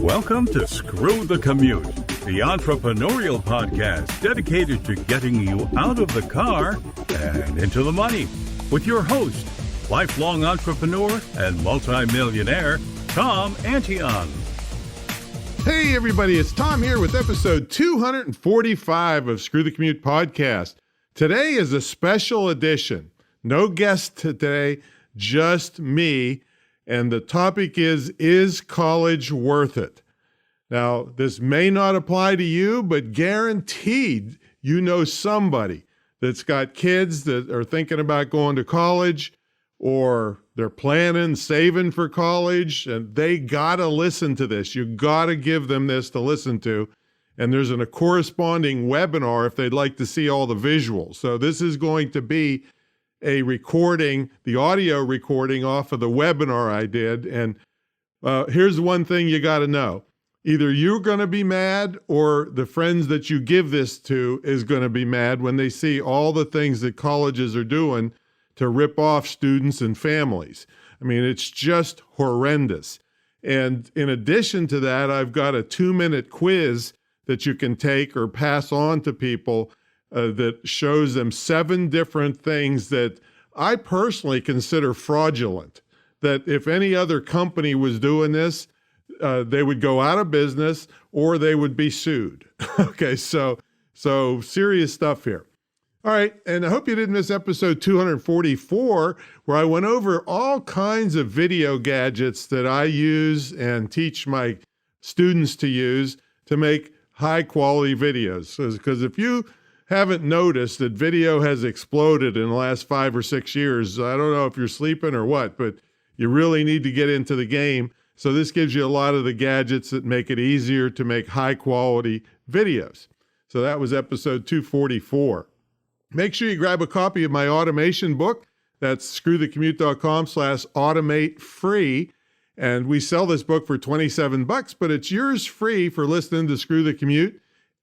Welcome to Screw the Commute, the entrepreneurial podcast dedicated to getting you out of the car and into the money. With your host, lifelong entrepreneur and multimillionaire, Tom Antion. Hey everybody, it's Tom here with episode 245 of Screw the Commute podcast. Today is a special edition. No guest today, just me. And the topic is college worth it? Now, this may not apply to you, but guaranteed you know somebody that's got kids that are thinking about going to college, or they're planning, saving for college, and they gotta listen to this. You gotta give them this to listen to. And there's a corresponding webinar if they'd like to see all the visuals. So this is going to be a recording, the audio recording off of the webinar I did. And here's one thing you got to know. Either you're going to be mad or the friends that you give this to is going to be mad when they see all the things that colleges are doing to rip off students and families. I mean, it's just horrendous. And in addition to that, I've got a 2-minute quiz that you can take or pass on to people that shows them 7 different things that I personally consider fraudulent. That if any other company was doing this, they would go out of business or they would be sued. Okay, so serious stuff here. All right, and I hope you didn't miss episode 244, where I went over all kinds of video gadgets that I use and teach my students to use to make high quality videos. Because if you haven't noticed that video has exploded in the last 5 or 6 years, I don't know if you're sleeping or what, but you really need to get into the game. So this gives you a lot of the gadgets that make it easier to make high quality videos. So that was episode 244. Make sure you grab a copy of my automation book. That's screwthecommute.com/automate free. And we sell this book for $27, but it's yours free for listening to Screw the Commute.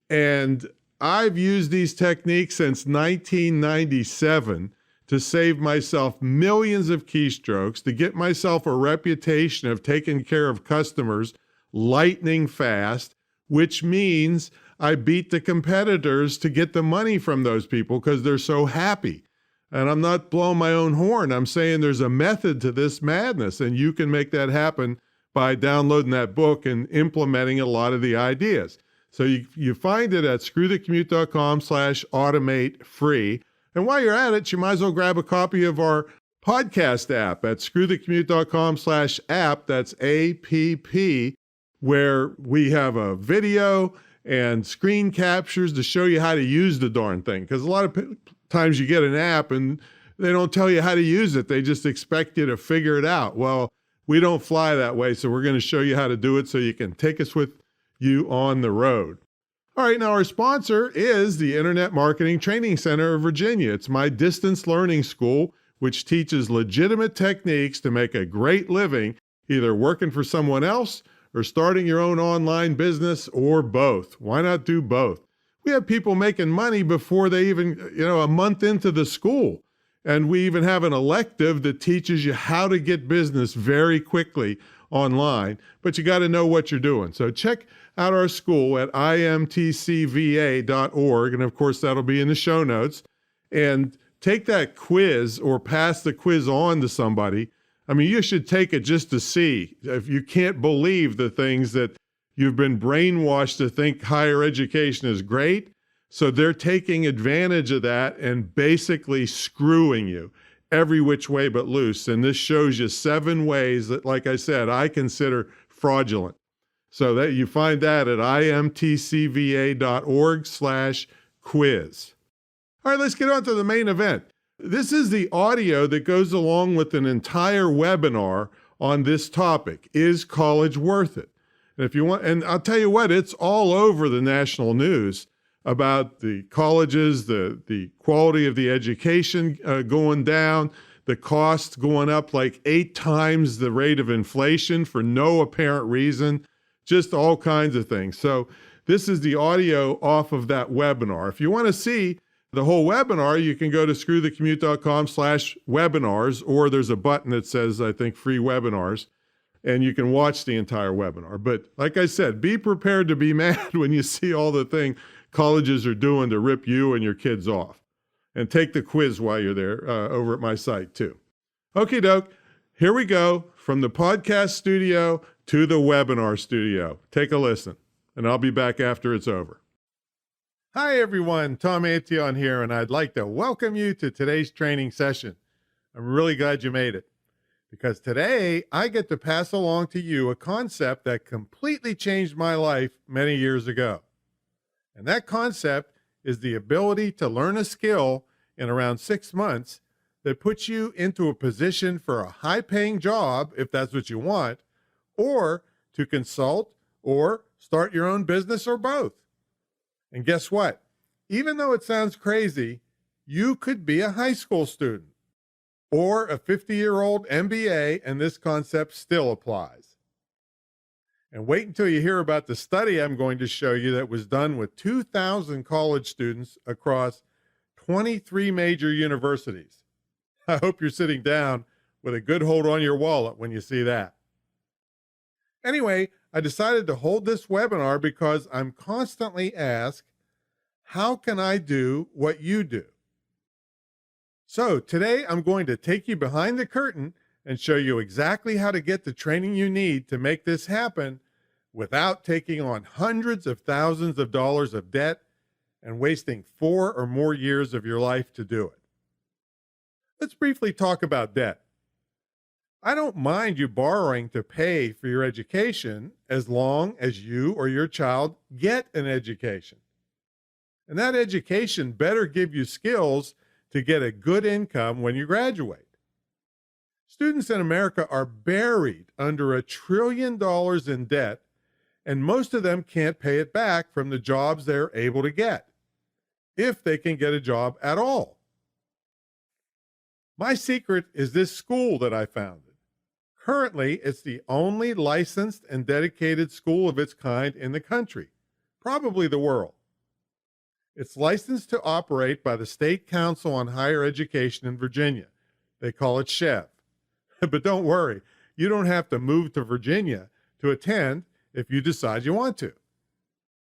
And I've used these techniques since 1997 to save myself millions of keystrokes, to get myself a reputation of taking care of customers lightning fast, which means I beat the competitors to get the money from those people because they're so happy. And I'm not blowing my own horn. I'm saying there's a method to this madness, and you can make that happen by downloading that book and implementing a lot of the ideas. So you find it at screwthecommute.com/automate free. And while you're at it, you might as well grab a copy of our podcast app at screwthecommute.com/app. That's APP, where we have a video and screen captures to show you how to use the darn thing. Because a lot of times you get an app and they don't tell you how to use it. They just expect you to figure it out. Well, we don't fly that way. So we're going to show you how to do it so you can take us with you on the road. All right, now our sponsor is the Internet Marketing Training Center of Virginia. It's my distance learning school, which teaches legitimate techniques to make a great living, either working for someone else or starting your own online business, or both. Why not do both? We have people making money before they even, a month into the school. And we even have an elective that teaches you how to get business very quickly online, but you got to know what you're doing. So check out our school at imtcva.org. And of course, that'll be in the show notes. And take that quiz or pass the quiz on to somebody. I mean, you should take it just to see if you can't believe the things that you've been brainwashed to think higher education is great. So they're taking advantage of that and basically screwing you every which way but loose. And this shows you 7 ways that, like I said, I consider fraudulent. So that you find that at imtcva.org/quiz. All right, let's get on to the main event. This is the audio that goes along with an entire webinar on this topic. Is college worth it? And if you want, and I'll tell you what, it's all over the national news about the colleges, the quality of the education going down, the costs going up like 8 times the rate of inflation for no apparent reason, just all kinds of things. So this is the audio off of that webinar. If you want to see the whole webinar, you can go to screwthecommute.com/webinars, or there's a button that says, I think, free webinars. and you can watch the entire webinar. But like I said, be prepared to be mad when you see all the thing colleges are doing to rip you and your kids off. And take the quiz while you're there over at my site too. Okay, doke, here we go from the podcast studio to the webinar studio. Take a listen, and I'll be back after it's over. Hi, everyone. Tom Antion here, and I'd like to welcome you to today's training session. I'm really glad you made it, because today I get to pass along to you a concept that completely changed my life many years ago. And that concept is the ability to learn a skill in around 6 months that puts you into a position for a high-paying job, if that's what you want, or to consult or start your own business, or both. And guess what? Even though it sounds crazy, you could be a high school student or a 50-year-old MBA, and this concept still applies. And wait until you hear about the study I'm going to show you that was done with 2,000 college students across 23 major universities. I hope you're sitting down with a good hold on your wallet when you see that. Anyway, I decided to hold this webinar because I'm constantly asked, how can I do what you do? So today I'm going to take you behind the curtain and show you exactly how to get the training you need to make this happen without taking on hundreds of thousands of dollars of debt and wasting 4 or more years of your life to do it. Let's briefly talk about debt. I don't mind you borrowing to pay for your education as long as you or your child get an education. And that education better give you skills to get a good income when you graduate. Students in America are buried under $1 trillion in debt, and most of them can't pay it back from the jobs they're able to get, if they can get a job at all. My secret is this school that I founded. Currently, it's the only licensed and dedicated school of its kind in the country, probably the world. It's licensed to operate by the State Council on Higher Education in Virginia. They call it SCHEV. But don't worry, you don't have to move to Virginia to attend if you decide you want to.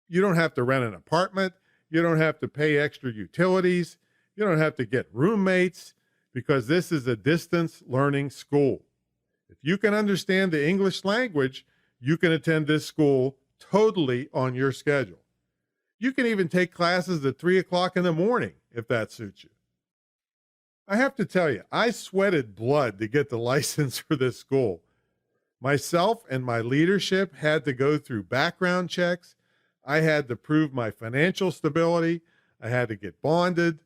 You don't have to rent an apartment. You don't have to pay extra utilities. You don't have to get roommates, because this is a distance learning school. If you can understand the English language, you can attend this school totally on your schedule. You can even take classes at 3 o'clock in the morning if that suits you. I have to tell you, I sweated blood to get the license for this school. Myself and my leadership had to go through background checks. I had to prove my financial stability. I had to get bonded.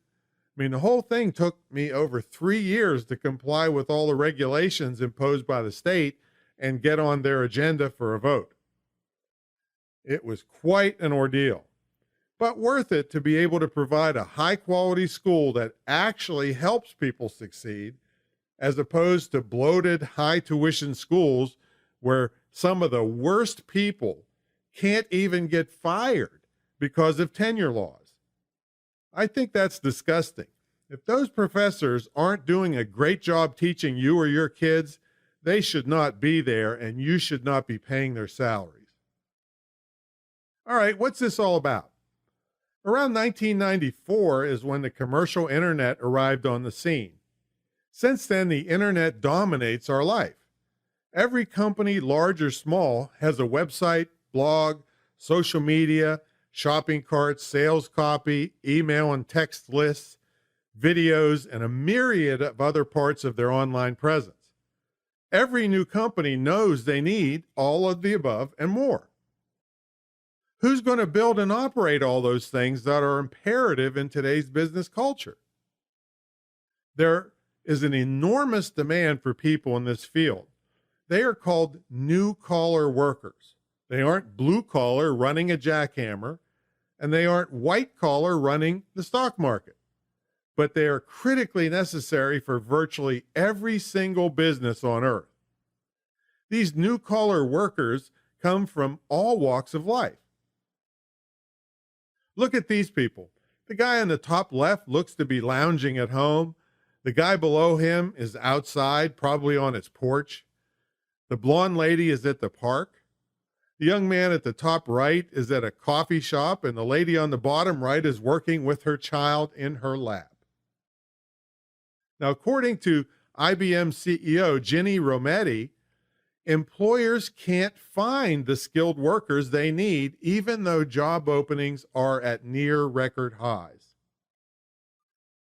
I mean, the whole thing took me over 3 years to comply with all the regulations imposed by the state and get on their agenda for a vote. It was quite an ordeal, but worth it to be able to provide a high-quality school that actually helps people succeed, as opposed to bloated, high-tuition schools where some of the worst people can't even get fired because of tenure laws. I think that's disgusting. If those professors aren't doing a great job teaching you or your kids, they should not be there, and you should not be paying their salaries. All right, what's this all about? Around 1994 is when the commercial internet arrived on the scene. Since then, the internet dominates our life. Every company, large or small, has a website, blog, social media, shopping carts, sales copy, email and text lists, videos, and a myriad of other parts of their online presence. Every new company knows they need all of the above and more. Who's going to build and operate all those things that are imperative in today's business culture? There is an enormous demand for people in this field. They are called new-collar workers. They aren't blue-collar running a jackhammer, and they aren't white-collar running the stock market. But they are critically necessary for virtually every single business on earth. These new-collar workers come from all walks of life. Look at these people. The guy on the top left looks to be lounging at home. The guy below him is outside, probably on his porch. The blonde lady is at the park. The young man at the top right is at a coffee shop, and the lady on the bottom right is working with her child in her lap. Now, according to IBM CEO Ginny Rometty, employers can't find the skilled workers they need, even though job openings are at near record highs.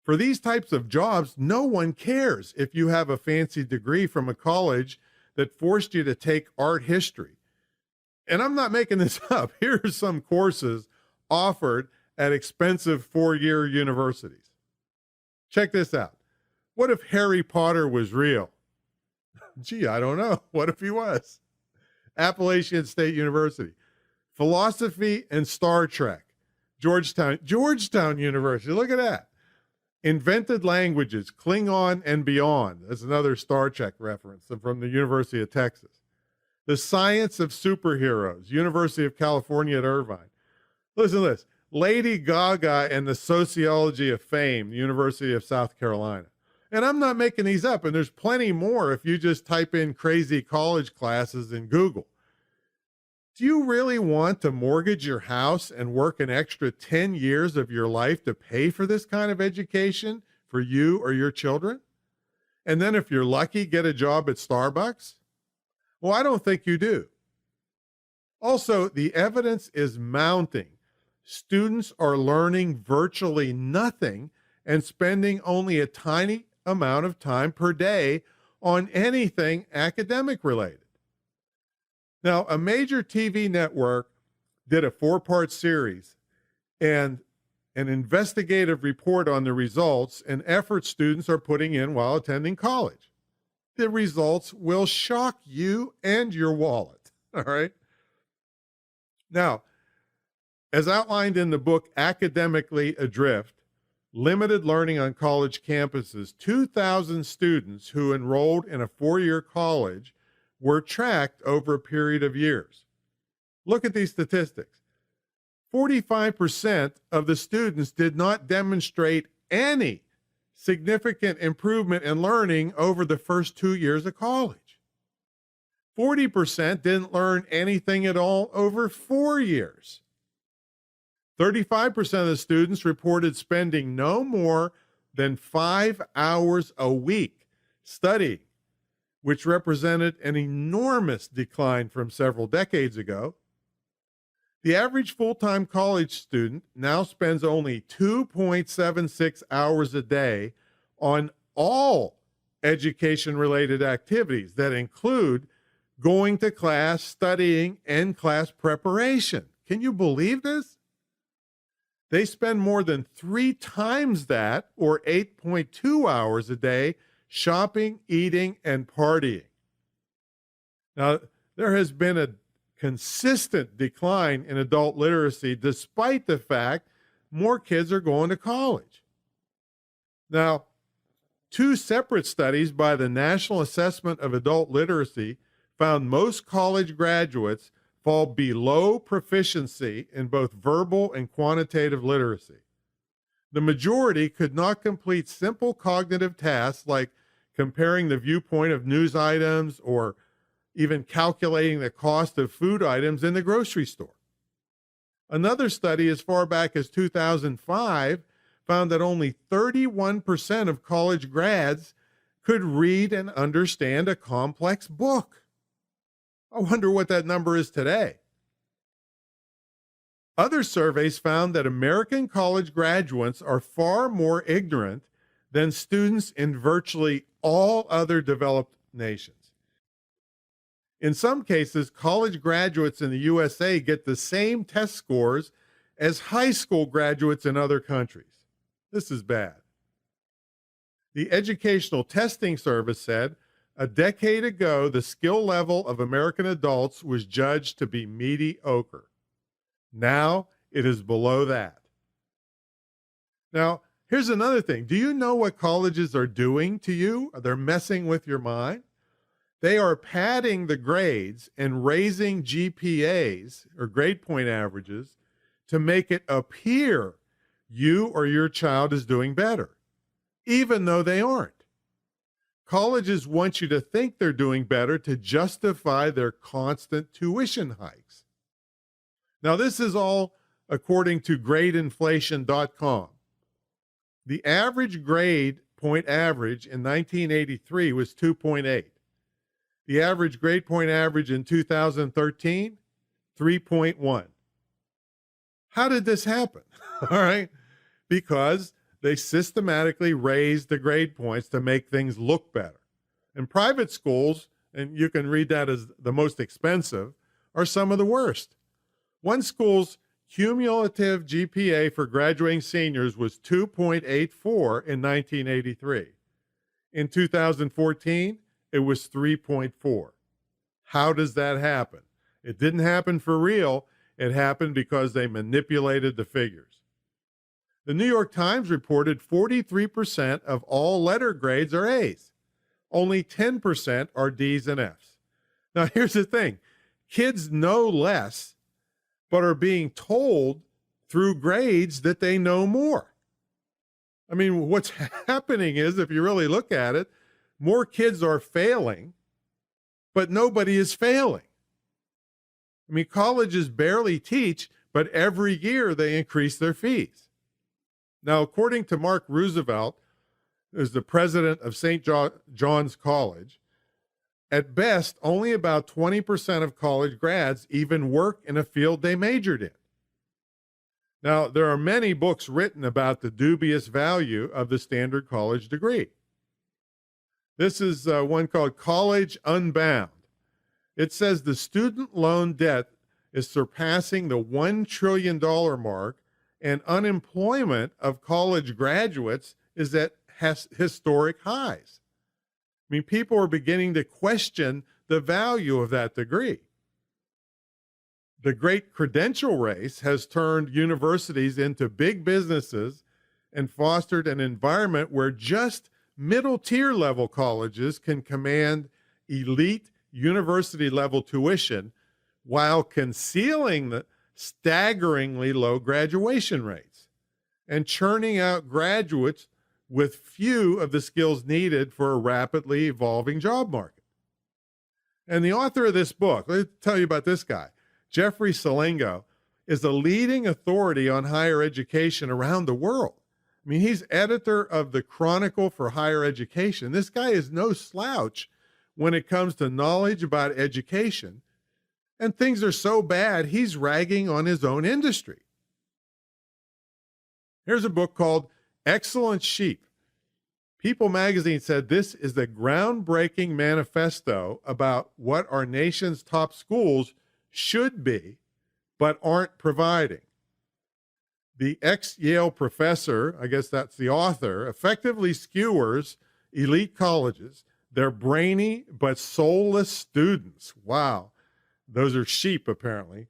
For these types of jobs, no one cares if you have a fancy degree from a college that forced you to take art history. And I'm not making this up. Here are some courses offered at expensive four-year universities. Check this out. What if Harry Potter was real? Gee, I don't know. What if he was? Appalachian State University. Philosophy and Star Trek. Georgetown University. Look at that. Invented languages, Klingon and beyond. That's another Star Trek reference from the University of Texas. The science of superheroes, University of California at Irvine. Listen to this. Lady Gaga and the sociology of fame, University of South Carolina. And I'm not making these up, and there's plenty more if you just type in crazy college classes in Google. Do you really want to mortgage your house and work an extra 10 years of your life to pay for this kind of education for you or your children? And then if you're lucky, get a job at Starbucks? Well, I don't think you do. Also, the evidence is mounting. Students are learning virtually nothing and spending only a tiny amount of time per day on anything academic related. Now, a major TV network did a 4-part series and an investigative report on the results and effort students are putting in while attending college. The results will shock you and your wallet, all right? Now, as outlined in the book Academically Adrift, Limited Learning on College Campuses, 2,000 students who enrolled in a 4-year college were tracked over a period of years. Look at these statistics. 45% of the students did not demonstrate any significant improvement in learning over the first 2 years of college. 40% didn't learn anything at all over 4 years. 35% of the students reported spending no more than 5 hours a week studying, which represented an enormous decline from several decades ago. The average full-time college student now spends only 2.76 hours a day on all education-related activities that include going to class, studying, and class preparation. Can you believe this? They spend more than 3 times that, or 8.2 hours a day, shopping, eating, and partying. Now, there has been a consistent decline in adult literacy despite the fact more kids are going to college. Now, 2 separate studies by the National Assessment of Adult Literacy found most college graduates fall below proficiency in both verbal and quantitative literacy. The majority could not complete simple cognitive tasks like comparing the viewpoint of news items or even calculating the cost of food items in the grocery store. Another study as far back as 2005 found that only 31% of college grads could read and understand a complex book. I wonder what that number is today. Other surveys found that American college graduates are far more ignorant than students in virtually all other developed nations. In some cases, college graduates in the USA get the same test scores as high school graduates in other countries. This is bad. The Educational Testing Service said, a decade ago, the skill level of American adults was judged to be mediocre. Now it is below that. Now, here's another thing. Do you know what colleges are doing to you? They're messing with your mind. They are padding the grades and raising GPAs, or grade point averages, to make it appear you or your child is doing better, even though they aren't. Colleges want you to think they're doing better to justify their constant tuition hikes. Now, this is all according to gradeinflation.com. The average grade point average in 1983 was 2.8. The average grade point average in 2013, 3.1. How did this happen? All right. Because they systematically raised the grade points to make things look better. And private schools, and you can read that as the most expensive, are some of the worst. One school's cumulative GPA for graduating seniors was 2.84 in 1983. In 2014, it was 3.4. How does that happen? It didn't happen for real. It happened because they manipulated the figures. The New York Times reported 43% of all letter grades are A's. Only 10% are D's and F's. Now, here's the thing. Kids know less, but are being told through grades that they know more. I mean, what's happening is, if you really look at it, more kids are failing, but nobody is failing. I mean, colleges barely teach, but every year they increase their fees. Now, according to Mark Roosevelt, who's the president of St. John's College, at best, only about 20% of college grads even work in a field they majored in. Now, there are many books written about the dubious value of the standard college degree. This is one called College Unbound. It says the student loan debt is surpassing the $1 trillion mark, and unemployment of college graduates is at historic highs. I mean, people are beginning to question the value of that degree. The great credential race has turned universities into big businesses and fostered an environment where just middle-tier level colleges can command elite university-level tuition while concealing the staggeringly low graduation rates and churning out graduates with few of the skills needed for a rapidly evolving job market. And the author of this book, let me tell you about this guy, Jeffrey Salengo, is a leading authority on higher education around the world. I mean, he's editor of the Chronicle for Higher Education. This guy is no slouch when it comes to knowledge about education. And things are so bad, he's ragging on his own industry. Here's a book called Excellent Sheep. People magazine said this is a groundbreaking manifesto about what our nation's top schools should be, but aren't providing. The ex-Yale professor, I guess that's the author, effectively skewers elite colleges, their brainy but soulless students. Wow. Those are sheep, apparently.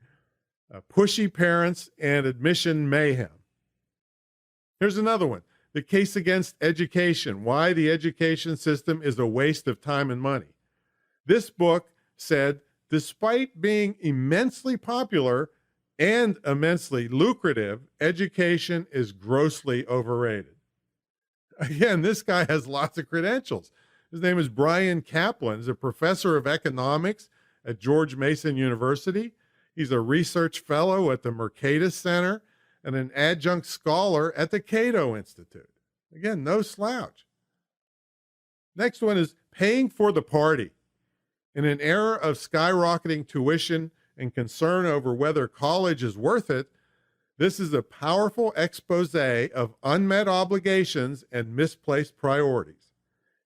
Pushy parents and admission mayhem. Here's another one. The Case Against Education, Why the Education System is a Waste of Time and Money. This book said, despite being immensely popular and immensely lucrative, education is grossly overrated. Again, this guy has lots of credentials. His name is Brian Kaplan. He's a professor of economics at George Mason University. He's a research fellow at the Mercatus Center and an adjunct scholar at the Cato Institute. Again, no slouch. Next one is Paying for the Party. In an era of skyrocketing tuition and concern over whether college is worth it, this is a powerful expose of unmet obligations and misplaced priorities.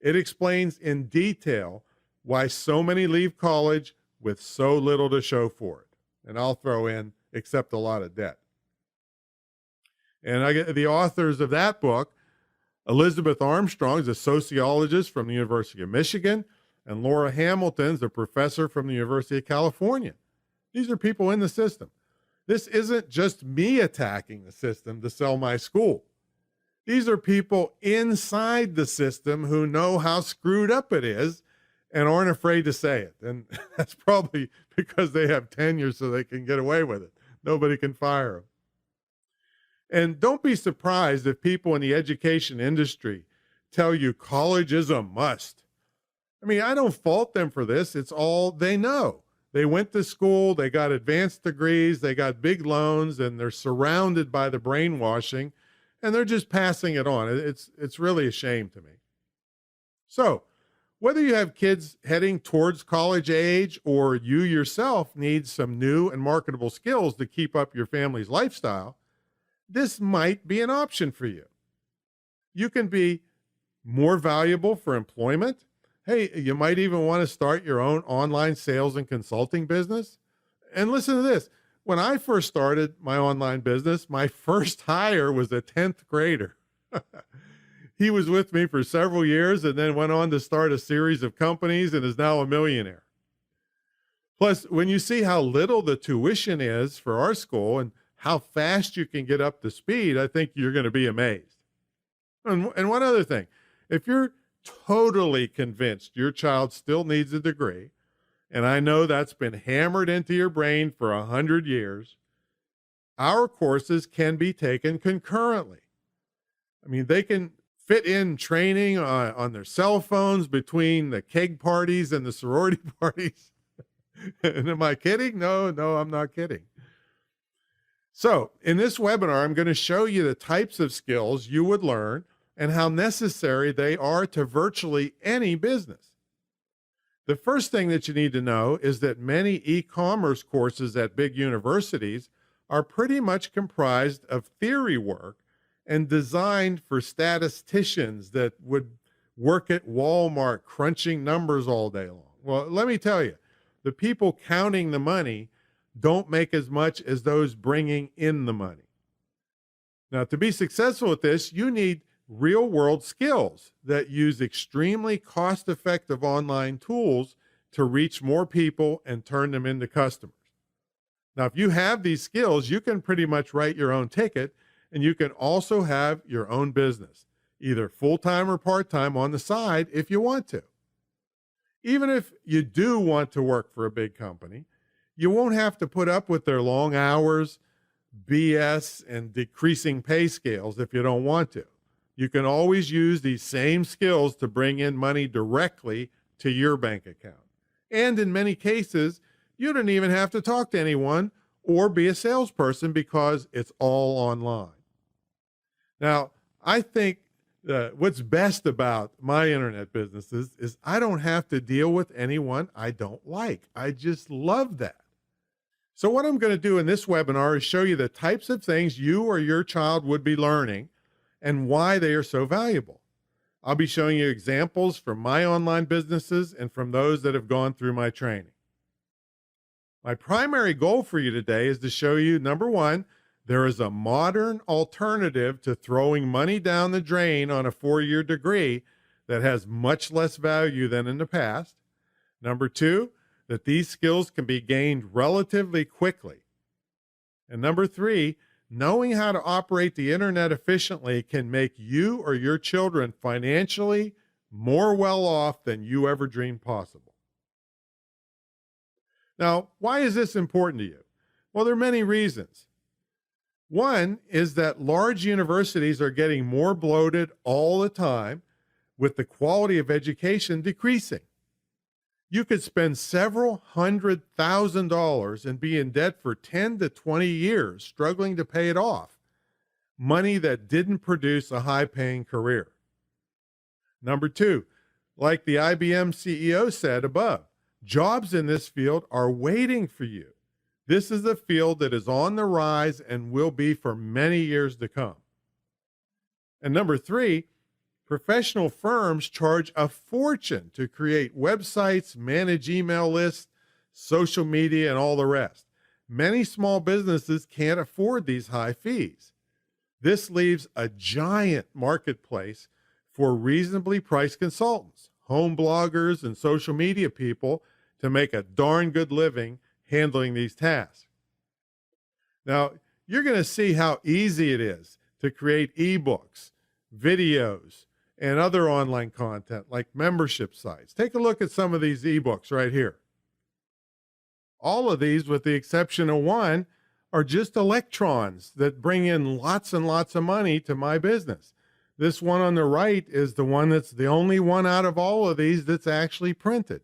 It explains in detail why so many leave college with so little to show for it. And I'll throw in, except a lot of debt. And I get the authors of that book, Elizabeth Armstrong is a sociologist from the University of Michigan, and Laura Hamilton's a professor from the University of California. These are people in the system. This isn't just me attacking the system to sell my school. These are people inside the system who know how screwed up it is and aren't afraid to say it. And that's probably because they have tenure so they can get away with it. Nobody can fire them. And don't be surprised if people in the education industry tell you college is a must. I mean, I don't fault them for this. It's all they know. They went to school, they got advanced degrees, they got big loans, and they're surrounded by the brainwashing, and they're just passing it on. It's really a shame to me. So, whether you have kids heading towards college age or you yourself need some new and marketable skills to keep up your family's lifestyle, this might be an option for you. You can be more valuable for employment. Hey, you might even want to start your own online sales and consulting business. And listen to this. When I first started my online business, my first hire was a 10th grader. He was with me for several years and then went on to start a series of companies and is now a millionaire. Plus, when you see how little the tuition is for our school and how fast you can get up to speed, I think you're going to be amazed. And one other thing, if you're totally convinced your child still needs a degree, and I know that's been hammered into your brain for 100 years, our courses can be taken concurrently. I mean, they can fit in training on their cell phones between the keg parties and the sorority parties. And am I kidding? No, I'm not kidding. So in this webinar, I'm going to show you the types of skills you would learn and how necessary they are to virtually any business. The first thing that you need to know is that many e-commerce courses at big universities are pretty much comprised of theory work and designed for statisticians that would work at Walmart crunching numbers all day long. Well, let me tell you, the people counting the money don't make as much as those bringing in the money. Now, to be successful at this, you need real-world skills that use extremely cost-effective online tools to reach more people and turn them into customers. Now, if you have these skills, you can pretty much write your own ticket, and you can also have your own business, either full-time or part-time on the side if you want to. Even if you do want to work for a big company, you won't have to put up with their long hours, BS, and decreasing pay scales if you don't want to. You can always use these same skills to bring in money directly to your bank account. And in many cases, you don't even have to talk to anyone or be a salesperson because it's all online. Now, I think what's best about my internet businesses is I don't have to deal with anyone I don't like. I just love that. So what I'm going to do in this webinar is show you the types of things you or your child would be learning and why they are so valuable. I'll be showing you examples from my online businesses and from those that have gone through my training. My primary goal for you today is to show you, number one, there is a modern alternative to throwing money down the drain on a 4-year degree that has much less value than in the past. Number two, that these skills can be gained relatively quickly. And number three, knowing how to operate the internet efficiently can make you or your children financially more well off than you ever dreamed possible. Now, why is this important to you? Well, there are many reasons. One is that large universities are getting more bloated all the time, with the quality of education decreasing. You could spend several $100,000 and be in debt for 10 to 20 years struggling to pay it off, money that didn't produce a high-paying career. Number two, like the IBM CEO said above, jobs in this field are waiting for you. This is a field that is on the rise and will be for many years to come. And number three, professional firms charge a fortune to create websites, manage email lists, social media, and all the rest. Many small businesses can't afford these high fees. This leaves a giant marketplace for reasonably priced consultants, home bloggers, and social media people to make a darn good living handling these tasks. Now, you're going to see how easy it is to create ebooks, videos, and other online content like membership sites. Take a look at some of these ebooks right here. All of these, with the exception of one, are just electrons that bring in lots and lots of money to my business. This one on the right is the one that's the only one out of all of these that's actually printed.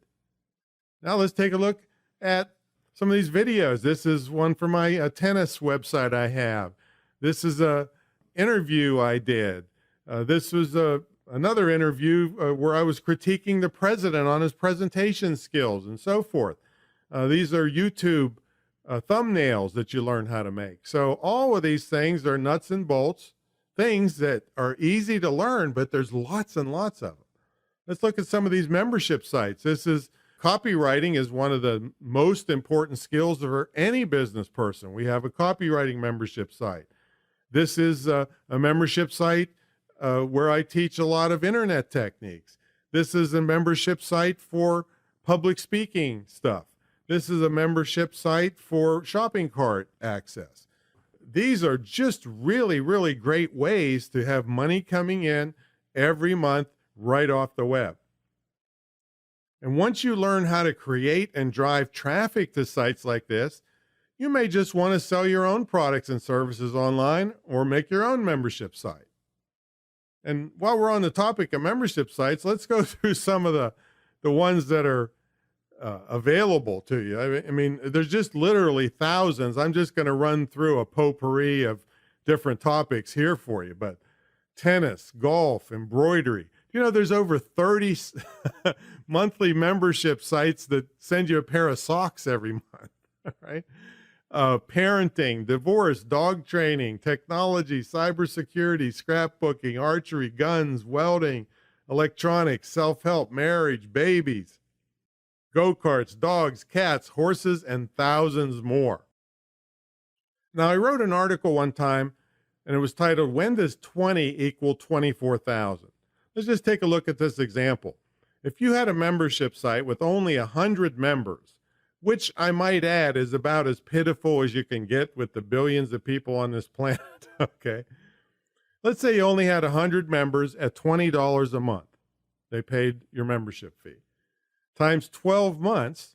Now let's take a look at some of these videos. This is one for my tennis website I have. This is a interview I did. This was another interview where I was critiquing the president on his presentation skills and so forth. These are YouTube thumbnails that you learn how to make. So all of these things are nuts and bolts, things that are easy to learn, but there's lots and lots of them. Let's look at some of these membership sites. Copywriting is one of the most important skills for any business person. We have a copywriting membership site. This is a membership site where I teach a lot of internet techniques. This is a membership site for public speaking stuff. This is a membership site for shopping cart access. These are just really, really great ways to have money coming in every month right off the web. And once you learn how to create and drive traffic to sites like this, you may just want to sell your own products and services online or make your own membership site. And while we're on the topic of membership sites, let's go through some of the ones that are available to you. I mean, there's just literally thousands. I'm just going to run through a potpourri of different topics here for you, but tennis, golf, embroidery. You know, there's over 30 monthly membership sites that send you a pair of socks every month, right? Parenting, divorce, dog training, technology, cybersecurity, scrapbooking, archery, guns, welding, electronics, self-help, marriage, babies, go-karts, dogs, cats, horses, and thousands more. Now, I wrote an article one time, and it was titled, "When Does 20 Equal 24,000?" Let's just take a look at this example. If you had a membership site with only 100 members, which I might add is about as pitiful as you can get with the billions of people on this planet, okay? Let's say you only had 100 members at $20 a month. They paid your membership fee. Times 12 months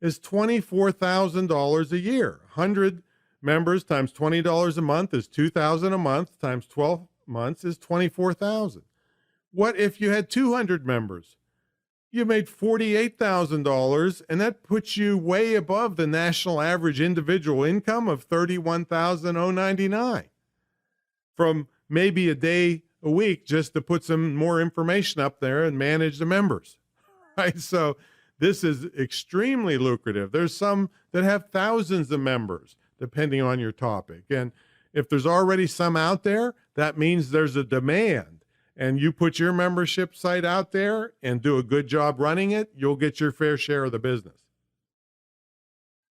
is $24,000 a year. 100 members times $20 a month is $2,000 a month, times 12 months is $24,000. What if you had 200 members? You made $48,000, and that puts you way above the national average individual income of $31,099 from maybe a day a week just to put some more information up there and manage the members, right? So this is extremely lucrative. There's some that have thousands of members, depending on your topic. And if there's already some out there, that means there's a demand. And you put your membership site out there and do a good job running it, you'll get your fair share of the business.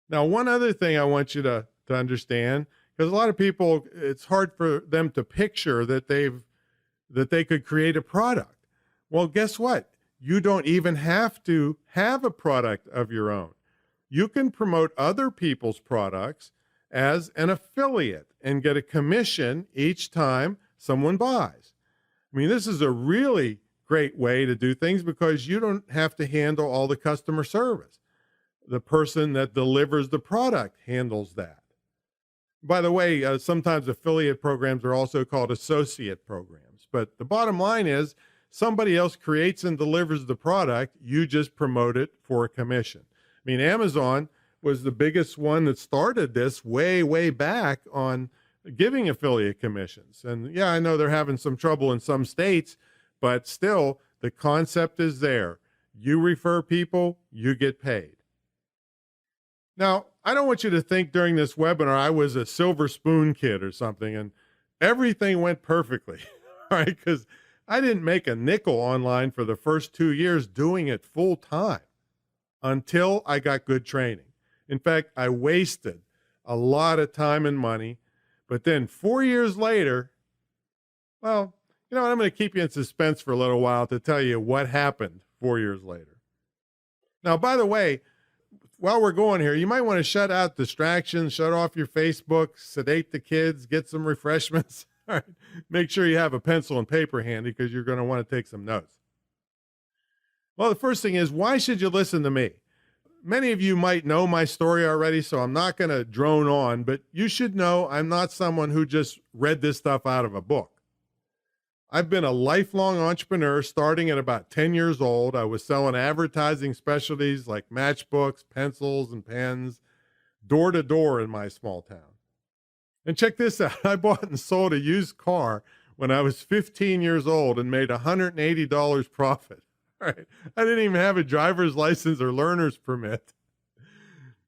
Now, one other thing I want you to understand, because a lot of people, it's hard for them to picture that they could create a product. Well, guess what? You don't even have to have a product of your own. You can promote other people's products as an affiliate and get a commission each time someone buys. I mean, this is a really great way to do things because you don't have to handle all the customer service. The person that delivers the product handles that. By the way, sometimes affiliate programs are also called associate programs. But the bottom line is somebody else creates and delivers the product. You just promote it for a commission. I mean, Amazon was the biggest one that started this way, way back on giving affiliate commissions. And yeah, I know they're having some trouble in some states, but still the concept is there. You refer people, you get paid. Now, I don't want you to think during this webinar I was a silver spoon kid or something and everything went perfectly, right? Because I didn't make a nickel online for the first 2 years doing it full time until I got good training. In fact, I wasted a lot of time and money. But then 4 years later, well, you know what? I'm going to keep you in suspense for a little while to tell you what happened 4 years later. Now, by the way, while we're going here, you might want to shut out distractions, shut off your Facebook, sedate the kids, get some refreshments. All right. Make sure you have a pencil and paper handy because you're going to want to take some notes. Well, the first thing is, why should you listen to me? Many of you might know my story already, so I'm not going to drone on, but you should know I'm not someone who just read this stuff out of a book. I've been a lifelong entrepreneur starting at about 10 years old. I was selling advertising specialties like matchbooks, pencils, and pens, door to door in my small town. And check this out. I bought and sold a used car when I was 15 years old and made $180 profit. All right. I didn't even have a driver's license or learner's permit.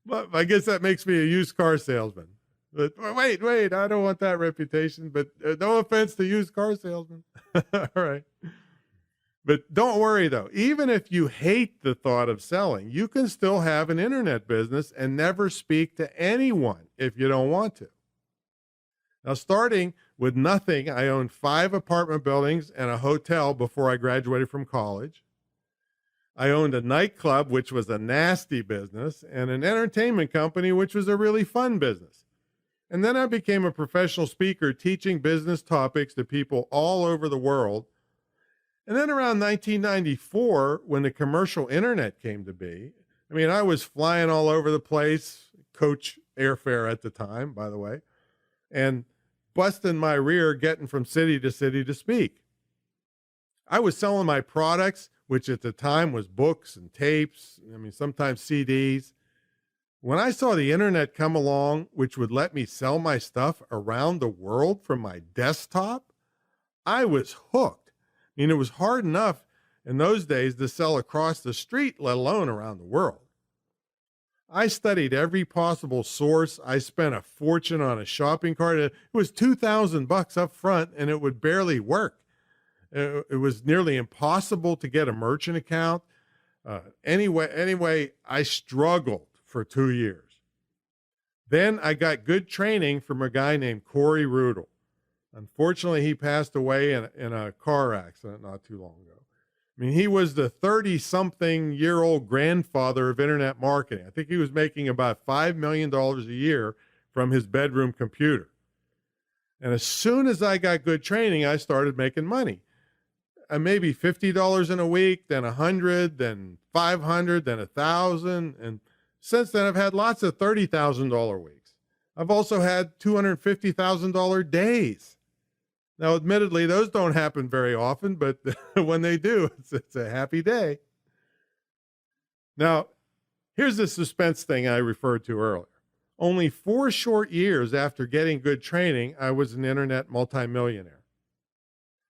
But I guess that makes me a used car salesman. But wait, I don't want that reputation, but no offense to used car salesmen. All right. But don't worry though, even if you hate the thought of selling, you can still have an internet business and never speak to anyone if you don't want to. Now, starting with nothing, I owned 5 apartment buildings and a hotel before I graduated from college. I owned a nightclub, which was a nasty business, and an entertainment company, which was a really fun business. And then I became a professional speaker teaching business topics to people all over the world. And then around 1994, when the commercial internet came to be, I was flying all over the place, coach airfare at the time, by the way, and busting my rear getting from city to speak. I was selling my products, which at the time was books and tapes, sometimes CDs. When I saw the internet come along, which would let me sell my stuff around the world from my desktop, I was hooked. It was hard enough in those days to sell across the street, let alone around the world. I studied every possible source. I spent a fortune on a shopping cart. It was $2,000 up front, and it would barely work. It was nearly impossible to get a merchant account. Anyway, I struggled for 2 years. Then I got good training from a guy named Corey Rudel. Unfortunately, he passed away in a car accident not too long ago. He was the 30-something-year-old grandfather of internet marketing. I think he was making about $5 million a year from his bedroom computer. And as soon as I got good training, I started making money. Maybe $50 in a week, then $100, then $500, then $1,000. And since then, I've had lots of $30,000 weeks. I've also had $250,000 days. Now, admittedly, those don't happen very often, but when they do, it's a happy day. Now, here's the suspense thing I referred to earlier. Only 4 short years after getting good training, I was an internet multimillionaire.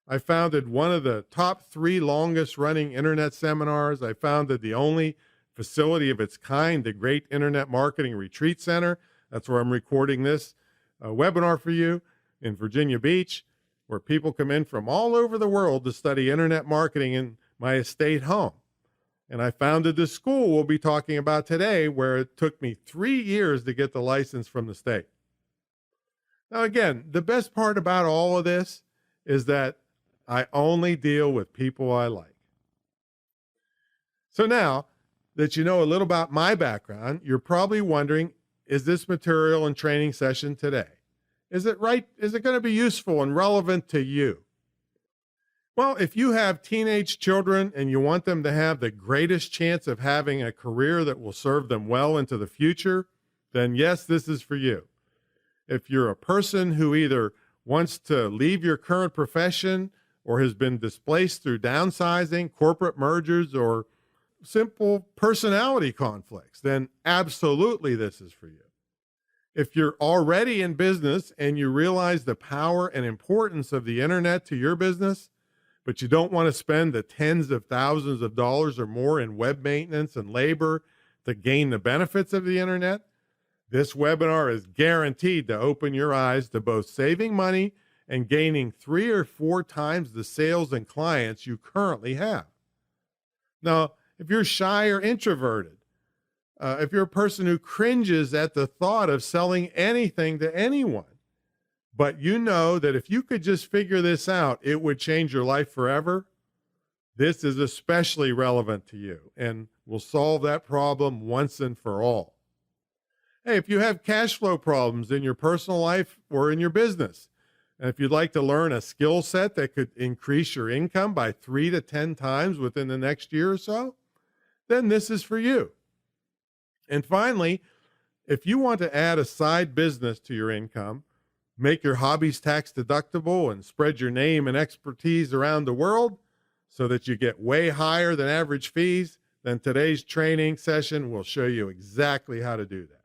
I founded one of the top 3 longest running internet seminars. I founded the only facility of its kind, the Great Internet Marketing Retreat Center. That's where I'm recording this webinar for you in Virginia Beach, where people come in from all over the world to study internet marketing in my estate home. And I founded the school we'll be talking about today, where it took me 3 years to get the license from the state. Now, again, the best part about all of this is that I only deal with people I like. So now that you know a little about my background, you're probably wondering, is this material and training session today? Is it right? Is it going to be useful and relevant to you? Well, if you have teenage children and you want them to have the greatest chance of having a career that will serve them well into the future, then yes, this is for you. If you're a person who either wants to leave your current profession or has been displaced through downsizing, corporate mergers, or simple personality conflicts, then absolutely this is for you. If you're already in business and you realize the power and importance of the internet to your business, but you don't want to spend the tens of thousands of dollars or more in web maintenance and labor to gain the benefits of the internet, this webinar is guaranteed to open your eyes to both saving money and gaining 3 or 4 times the sales and clients you currently have. Now, if you're shy or introverted, if you're a person who cringes at the thought of selling anything to anyone, but you know that if you could just figure this out, it would change your life forever, this is especially relevant to you and will solve that problem once and for all. Hey, if you have cash flow problems in your personal life or in your business, and if you'd like to learn a skill set that could increase your income by 3 to 10 times within the next year or so, then this is for you. And finally, if you want to add a side business to your income, make your hobbies tax deductible and spread your name and expertise around the world so that you get way higher than average fees, then today's training session will show you exactly how to do that.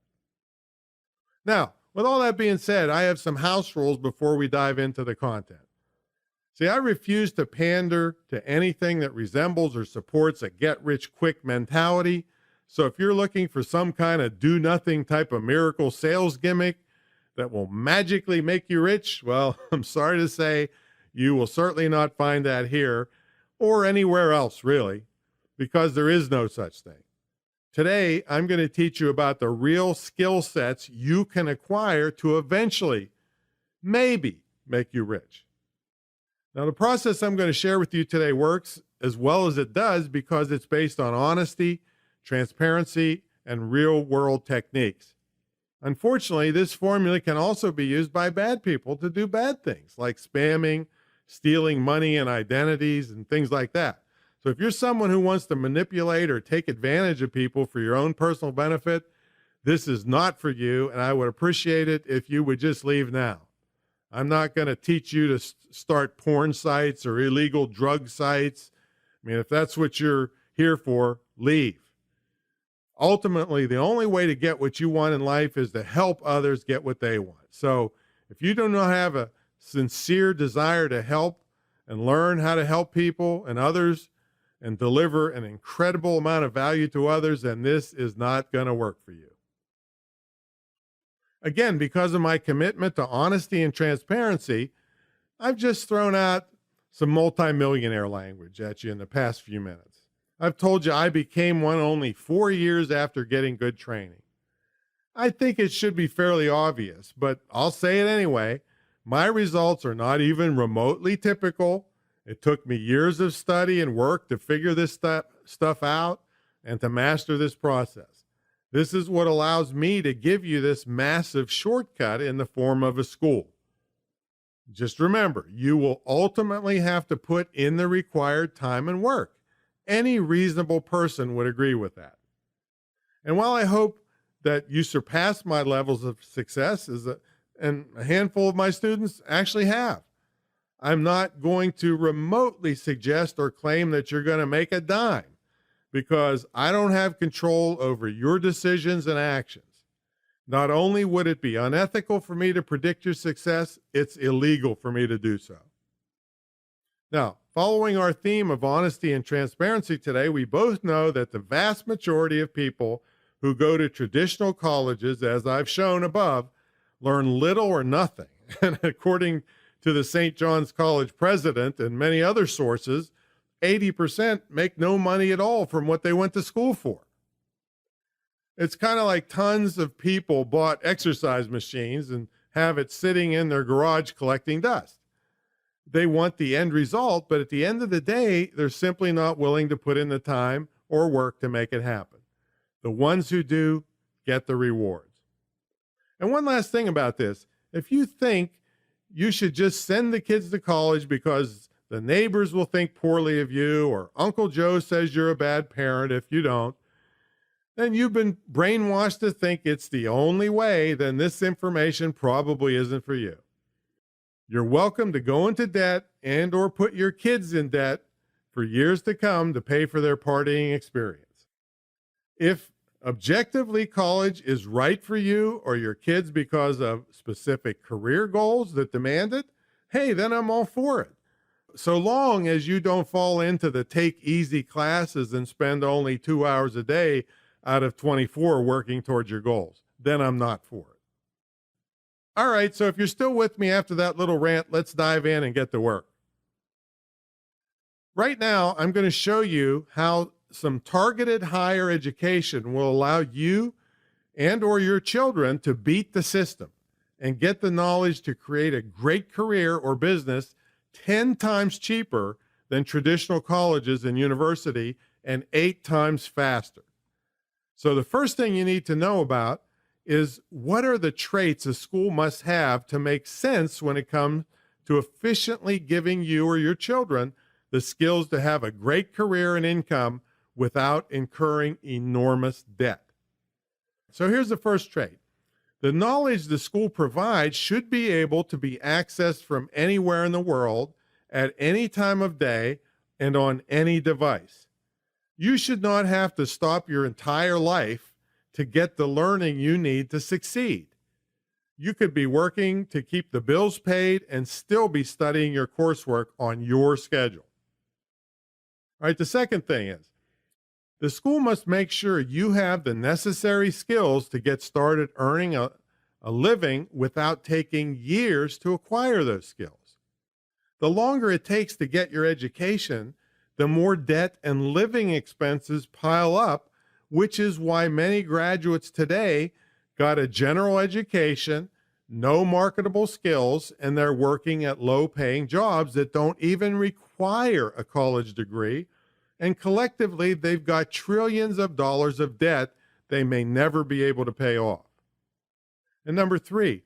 Now, with all that being said, I have some house rules before we dive into the content. See, I refuse to pander to anything that resembles or supports a get-rich-quick mentality. So if you're looking for some kind of do-nothing type of miracle sales gimmick that will magically make you rich, well, I'm sorry to say you will certainly not find that here or anywhere else, really, because there is no such thing. Today, I'm going to teach you about the real skill sets you can acquire to eventually, maybe, make you rich. Now, the process I'm going to share with you today works as well as it does because it's based on honesty, transparency, and real-world techniques. Unfortunately, this formula can also be used by bad people to do bad things like spamming, stealing money and identities, and things like that. So if you're someone who wants to manipulate or take advantage of people for your own personal benefit, this is not for you, and I would appreciate it if you would just leave now. I'm not going to teach you to start porn sites or illegal drug sites. I mean, if that's what you're here for, leave. Ultimately, the only way to get what you want in life is to help others get what they want. So if you do not have a sincere desire to help and learn how to help people and others and deliver an incredible amount of value to others, then this is not going to work for you. Again, because of my commitment to honesty and transparency, I've just thrown out some multimillionaire language at you in the past few minutes. I've told you I became one only 4 years after getting good training. I think it should be fairly obvious, but I'll say it anyway. My results are not even remotely typical. It took me years of study and work to figure this stuff out and to master this process. This is what allows me to give you this massive shortcut in the form of a school. Just remember, you will ultimately have to put in the required time and work. Any reasonable person would agree with that. And while I hope that you surpass my levels of success, and a handful of my students actually have, I'm not going to remotely suggest or claim that you're going to make a dime because I don't have control over your decisions and actions. Not only would it be unethical for me to predict your success, it's illegal for me to do so. Now, following our theme of honesty and transparency today, we both know that the vast majority of people who go to traditional colleges, as I've shown above, learn little or nothing. And according to the St. John's College president and many other sources, 80% make no money at all from what they went to school for. It's kind of like tons of people bought exercise machines and have it sitting in their garage collecting dust. They want the end result, but at the end of the day, they're simply not willing to put in the time or work to make it happen. The ones who do get the rewards. And one last thing about this, if you think you should just send the kids to college because the neighbors will think poorly of you or Uncle Joe says you're a bad parent if you don't, then you've been brainwashed to think it's the only way, then this information probably isn't for you. You're welcome to go into debt and or put your kids in debt for years to come to pay for their partying experience. If objectively college is right for you or your kids because of specific career goals that demand it, hey, then I'm all for it. So long as you don't fall into the take easy classes and spend only 2 hours a day out of 24 working towards your goals, then I'm not for it. All right, so if you're still with me after that little rant, let's dive in and get to work. Right now, I'm going to show you how some targeted higher education will allow you and or your children to beat the system and get the knowledge to create a great career or business 10 times cheaper than traditional colleges and university and 8 times faster. So the first thing you need to know about is what are the traits a school must have to make sense when it comes to efficiently giving you or your children the skills to have a great career and income without incurring enormous debt. So here's the first trait. The knowledge the school provides should be able to be accessed from anywhere in the world at any time of day and on any device. You should not have to stop your entire life to get the learning you need to succeed. You could be working to keep the bills paid and still be studying your coursework on your schedule. All right, the second thing is, the school must make sure you have the necessary skills to get started earning a living without taking years to acquire those skills. The longer it takes to get your education, the more debt and living expenses pile up, which is why many graduates today got a general education, no marketable skills, and they're working at low-paying jobs that don't even require a college degree, and collectively they've got trillions of dollars of debt they may never be able to pay off. And number three,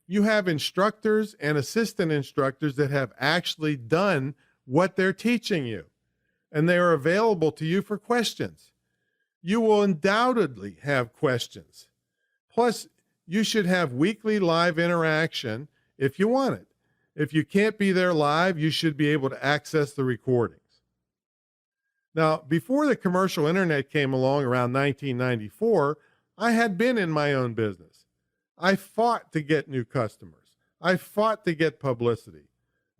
you have instructors and assistant instructors that have actually done what they're teaching you, and they are available to you for questions. You will undoubtedly have questions. Plus, you should have weekly live interaction if you want it. If you can't be there live, you should be able to access the recordings. Now, before the commercial internet came along around 1994, I had been in my own business. I fought to get new customers. I fought to get publicity.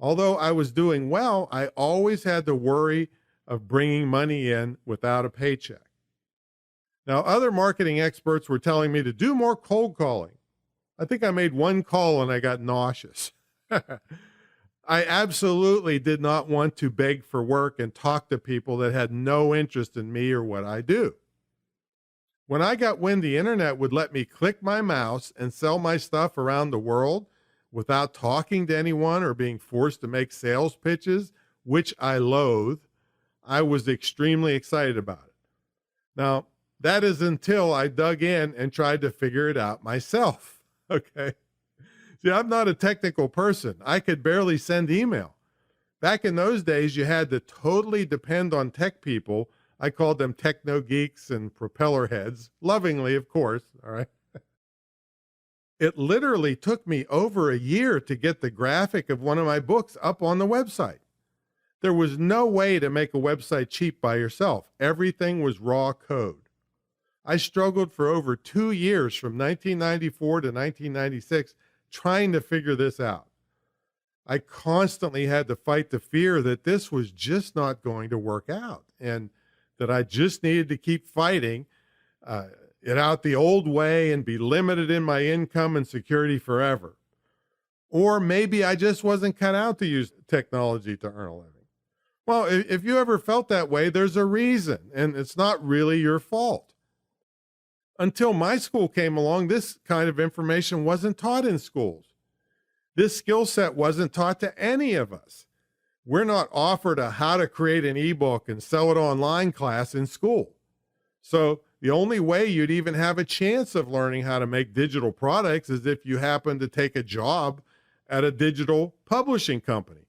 Although I was doing well, I always had the worry of bringing money in without a paycheck. Now, other marketing experts were telling me to do more cold calling. I think I made one call and I got nauseous. I absolutely did not want to beg for work and talk to people that had no interest in me or what I do. When I got wind the internet would let me click my mouse and sell my stuff around the world without talking to anyone or being forced to make sales pitches, which I loathe, I was extremely excited about it. Now, that is until I dug in and tried to figure it out myself, okay? See, I'm not a technical person. I could barely send email. Back in those days, you had to totally depend on tech people. I called them techno geeks and propeller heads, lovingly, of course, all right? It literally took me over a year to get the graphic of one of my books up on the website. There was no way to make a website cheap by yourself. Everything was raw code. I struggled for over 2 years from 1994 to 1996 trying to figure this out. I constantly had to fight the fear that this was just not going to work out and that I just needed to keep fighting it out the old way and be limited in my income and security forever. Or maybe I just wasn't cut out to use technology to earn a living. Well, if you ever felt that way, there's a reason, and it's not really your fault. Until my school came along, this kind of information wasn't taught in schools. This skill set wasn't taught to any of us. We're not offered a how to create an ebook and sell it online class in school. So the only way you'd even have a chance of learning how to make digital products is if you happen to take a job at a digital publishing company.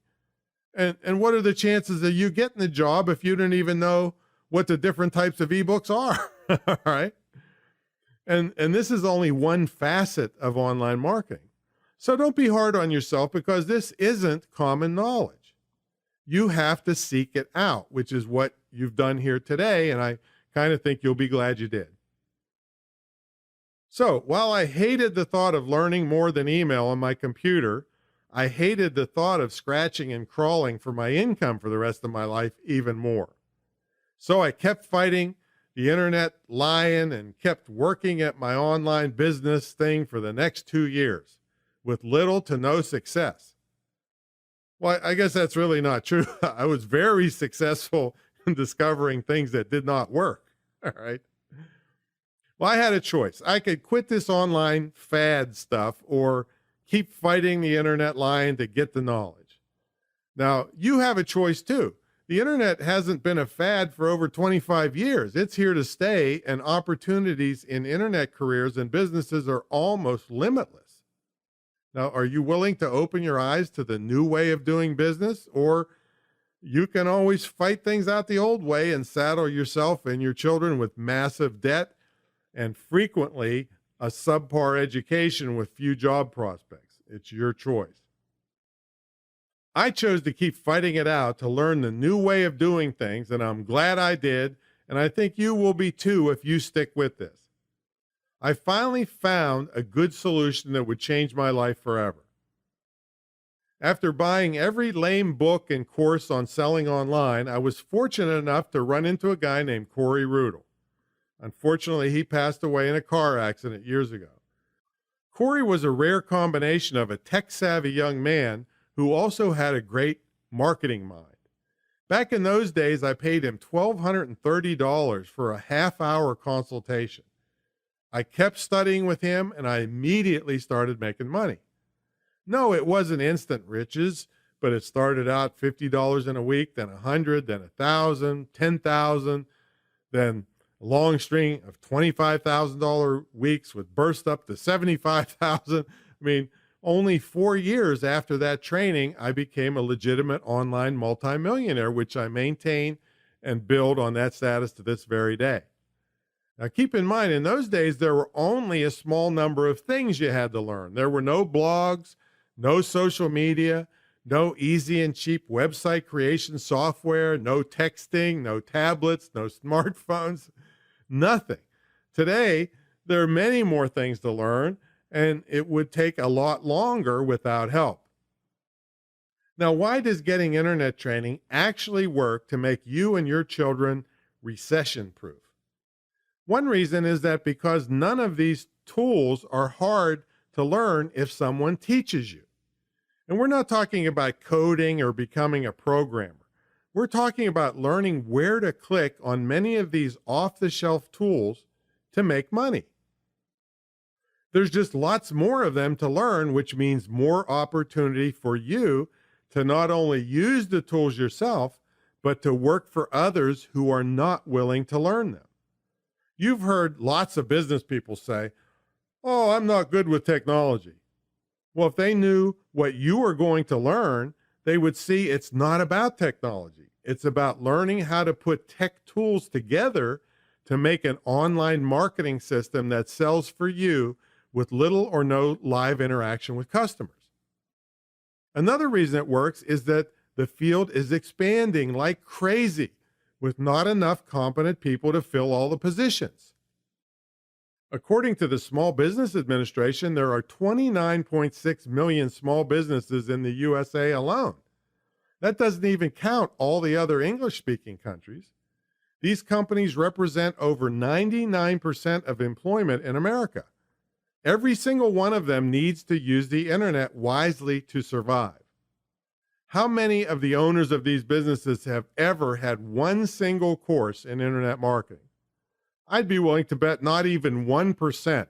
And what are the chances of you getting the job if you don't even know what the different types of ebooks are? All right. And this is only one facet of online marketing. So don't be hard on yourself because this isn't common knowledge. You have to seek it out, which is what you've done here today, and I kind of think you'll be glad you did. So while I hated the thought of learning more than email on my computer, I hated the thought of scratching and crawling for my income for the rest of my life even more. So I kept fighting the internet lion and kept working at my online business thing for the next 2 years with little to no success. Well, I guess that's really not true. I was very successful in discovering things that did not work. All right. Well, I had a choice. I could quit this online fad stuff or keep fighting the internet lion to get the knowledge. Now, you have a choice too. The internet hasn't been a fad for over 25 years. It's here to stay, and opportunities in internet careers and businesses are almost limitless. Now, are you willing to open your eyes to the new way of doing business? Or you can always fight things out the old way and saddle yourself and your children with massive debt and frequently a subpar education with few job prospects. It's your choice. I chose to keep fighting it out to learn the new way of doing things, and I'm glad I did, and I think you will be too if you stick with this. I finally found a good solution that would change my life forever. After buying every lame book and course on selling online, I was fortunate enough to run into a guy named Corey Rudel. Unfortunately, he passed away in a car accident years ago. Corey was a rare combination of a tech-savvy young man who also had a great marketing mind. Back in those days, I paid him $1,230 for a half-hour consultation. I kept studying with him, and I immediately started making money. No, it wasn't instant riches, but it started out $50 in a week, then $100, then $1,000, $10,000, then a long string of $25,000 weeks would burst up to $75,000. I mean, only 4 years after that training, I became a legitimate online multimillionaire, which I maintain and build on that status to this very day. Now, keep in mind, in those days, there were only a small number of things you had to learn. There were no blogs, no social media, no easy and cheap website creation software, no texting, no tablets, no smartphones, nothing. Today, there are many more things to learn, and it would take a lot longer without help. Now, why does getting internet training actually work to make you and your children recession-proof? One reason is that because none of these tools are hard to learn if someone teaches you. And we're not talking about coding or becoming a programmer. We're talking about learning where to click on many of these off-the-shelf tools to make money. There's just lots more of them to learn, which means more opportunity for you to not only use the tools yourself, but to work for others who are not willing to learn them. You've heard lots of business people say, "Oh, I'm not good with technology." Well, if they knew what you are going to learn, they would see it's not about technology. It's about learning how to put tech tools together to make an online marketing system that sells for you with little or no live interaction with customers. Another reason it works is that the field is expanding like crazy with not enough competent people to fill all the positions. According to the Small Business Administration, there are 29.6 million small businesses in the USA alone. That doesn't even count all the other English-speaking countries. These companies represent over 99% of employment in America. Every single one of them needs to use the internet wisely to survive. How many of the owners of these businesses have ever had one single course in internet marketing? I'd be willing to bet not even 1%.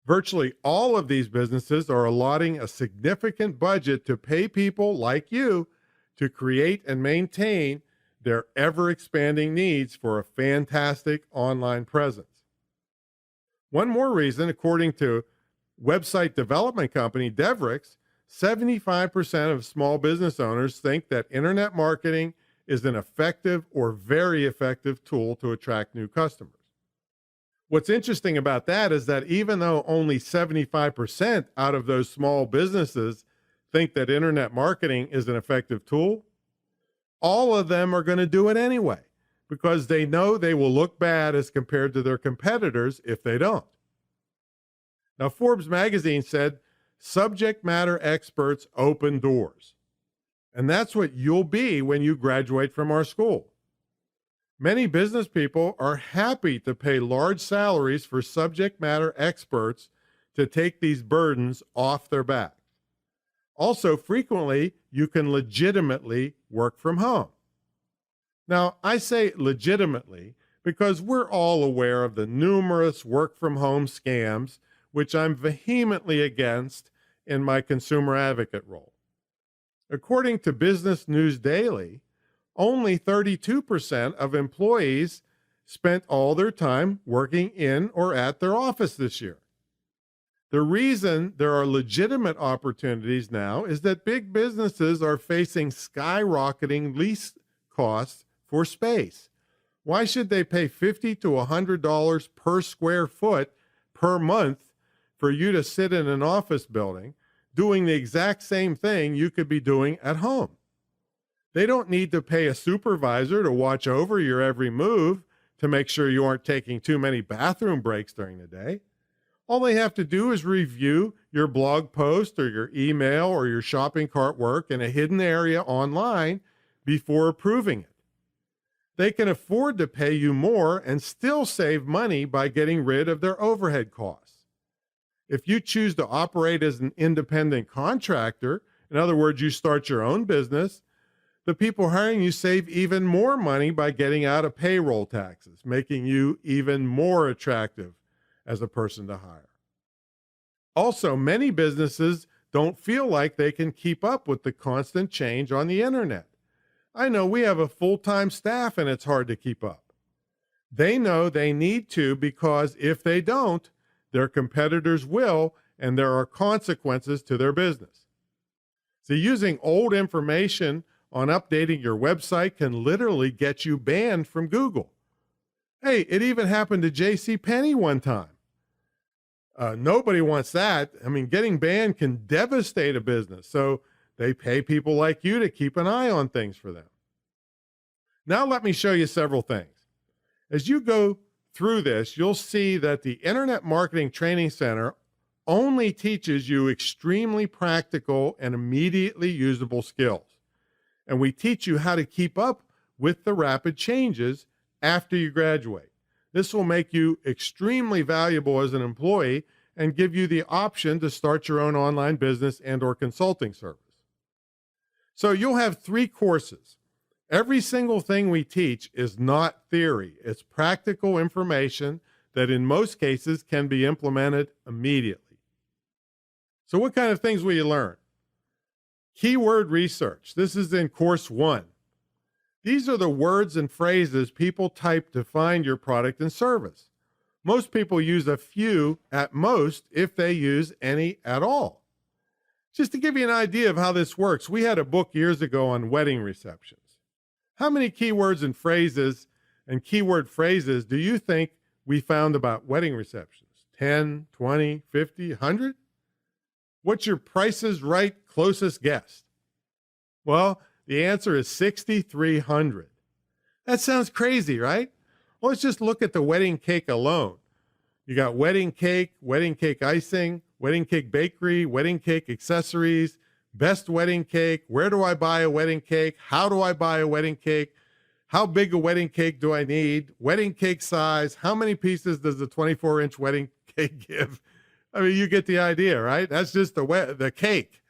Virtually all of these businesses are allotting a significant budget to pay people like you to create and maintain their ever-expanding needs for a fantastic online presence. One more reason, according to website development company Devrix, 75% of small business owners think that internet marketing is an effective or very effective tool to attract new customers. What's interesting about that is that even though only 75% out of those small businesses think that internet marketing is an effective tool, all of them are going to do it anyway because they know they will look bad as compared to their competitors if they don't. Now, Forbes magazine said, "Subject matter experts open doors." And that's what you'll be when you graduate from our school. Many business people are happy to pay large salaries for subject matter experts to take these burdens off their back. Also, frequently, you can legitimately work from home. Now, I say legitimately because we're all aware of the numerous work from home scams, which I'm vehemently against in my consumer advocate role. According to Business News Daily, only 32% of employees spent all their time working in or at their office this year. The reason there are legitimate opportunities now is that big businesses are facing skyrocketing lease costs for space, Why should they pay $50 to $100 per square foot per month for you to sit in an office building doing the exact same thing you could be doing at home? They don't need to pay a supervisor to watch over your every move to make sure you aren't taking too many bathroom breaks during the day. All they have to do is review your blog post or your email or your shopping cart work in a hidden area online before approving it. They can afford to pay you more and still save money by getting rid of their overhead costs. If you choose to operate as an independent contractor, in other words, you start your own business, the people hiring you save even more money by getting out of payroll taxes, making you even more attractive as a person to hire. Also, many businesses don't feel like they can keep up with the constant change on the internet. I know we have a full-time staff and it's hard to keep up. They know they need to because if they don't, their competitors will, and there are consequences to their business. So using old information on updating your website can literally get you banned from Google. Hey, it even happened to JCPenney one time. Nobody wants that. I mean, getting banned can devastate a business, so they pay people like you to keep an eye on things for them. Now let me show you several things. As you go through this, you'll see that the Internet Marketing Training Center only teaches you extremely practical and immediately usable skills. And we teach you how to keep up with the rapid changes after you graduate. This will make you extremely valuable as an employee and give you the option to start your own online business and/or consulting service. So you'll have 3 courses. Every single thing we teach is not theory. It's practical information that in most cases can be implemented immediately. So what kind of things will you learn? Keyword research. This is in course 1. These are the words and phrases people type to find your product and service. Most people use a few at most, if they use any at all. Just to give you an idea of how this works, we had a book years ago on wedding receptions. How many keywords and phrases and keyword phrases do you think we found about wedding receptions? 10, 20, 50, 100? What's your Price's Right closest guess? Well, the answer is 6,300. That sounds crazy, right? Well, let's just look at the wedding cake alone. You got wedding cake icing, wedding cake bakery, wedding cake accessories, best wedding cake, where do I buy a wedding cake, how do I buy a wedding cake, how big a wedding cake do I need, wedding cake size, how many pieces does the 24-inch wedding cake give? I mean, you get the idea, right? That's just the cake.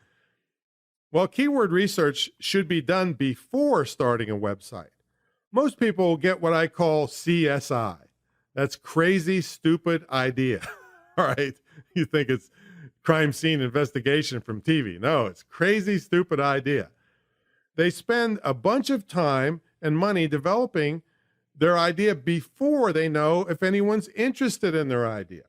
Well, keyword research should be done before starting a website. Most people get what I call CSI. That's crazy, stupid idea. All right. You think it's crime scene investigation from TV. No, it's crazy, stupid idea. They spend a bunch of time and money developing their idea before they know if anyone's interested in their idea.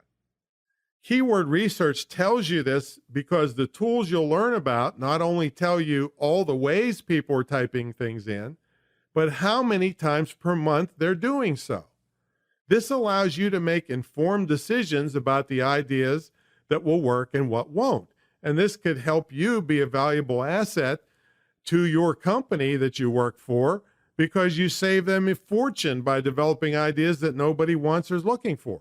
Keyword research tells you this because the tools you'll learn about not only tell you all the ways people are typing things in, but how many times per month they're doing so. This allows you to make informed decisions about the ideas that will work and what won't. And this could help you be a valuable asset to your company that you work for because you save them a fortune by developing ideas that nobody wants or is looking for.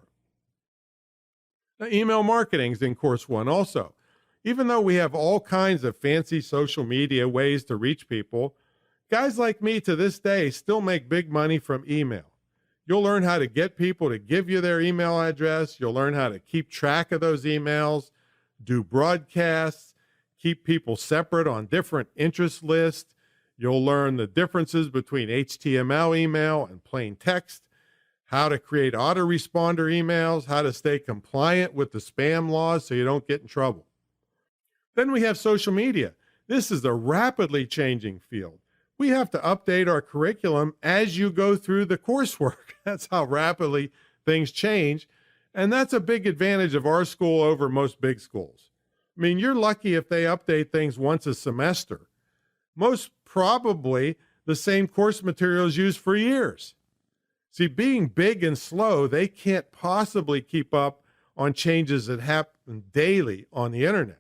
Now, email marketing is in course 1 also. Even though we have all kinds of fancy social media ways to reach people, guys like me to this day still make big money from email. You'll learn how to get people to give you their email address. You'll learn how to keep track of those emails, do broadcasts, keep people separate on different interest lists. You'll learn the differences between HTML email and plain text, how to create autoresponder emails, how to stay compliant with the spam laws so you don't get in trouble. Then we have social media. This is a rapidly changing field. We have to update our curriculum as you go through the coursework. That's how rapidly things change. And that's a big advantage of our school over most big schools. I mean, you're lucky if they update things once a semester. Most probably the same course material is used for years. See, being big and slow, they can't possibly keep up on changes that happen daily on the internet.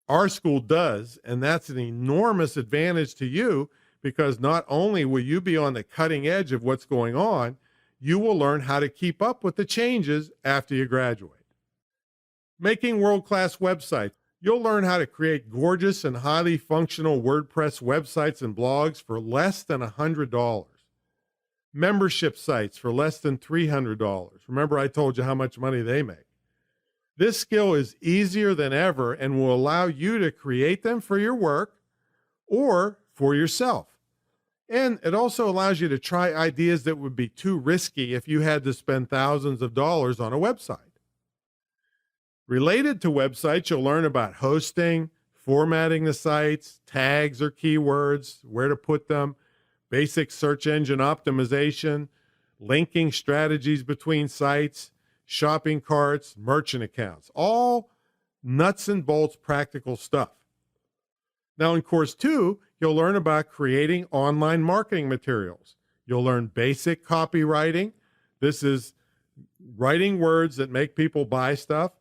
Our school does, and that's an enormous advantage to you because not only will you be on the cutting edge of what's going on, you will learn how to keep up with the changes after you graduate. Making world-class websites. You'll learn how to create gorgeous and highly functional WordPress websites and blogs for less than $100. Membership sites for less than $300. Remember, I told you how much money they make. This skill is easier than ever and will allow you to create them for your work or for yourself. And it also allows you to try ideas that would be too risky if you had to spend thousands of dollars on a website. Related to websites, you'll learn about hosting, formatting the sites, tags or keywords, where to put them, basic search engine optimization, linking strategies between sites, shopping carts, merchant accounts, all nuts and bolts practical stuff. Now in course 2, you'll learn about creating online marketing materials. You'll learn basic copywriting. This is writing words that make people buy stuff.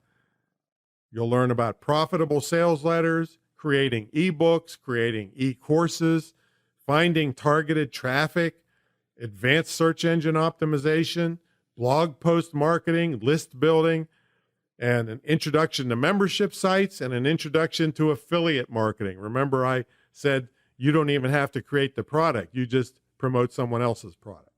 You'll learn about profitable sales letters, creating ebooks, creating e-courses, finding targeted traffic, advanced search engine optimization, blog post marketing, list building, and an introduction to membership sites and an introduction to affiliate marketing. Remember, I said you don't even have to create the product. You just promote someone else's product.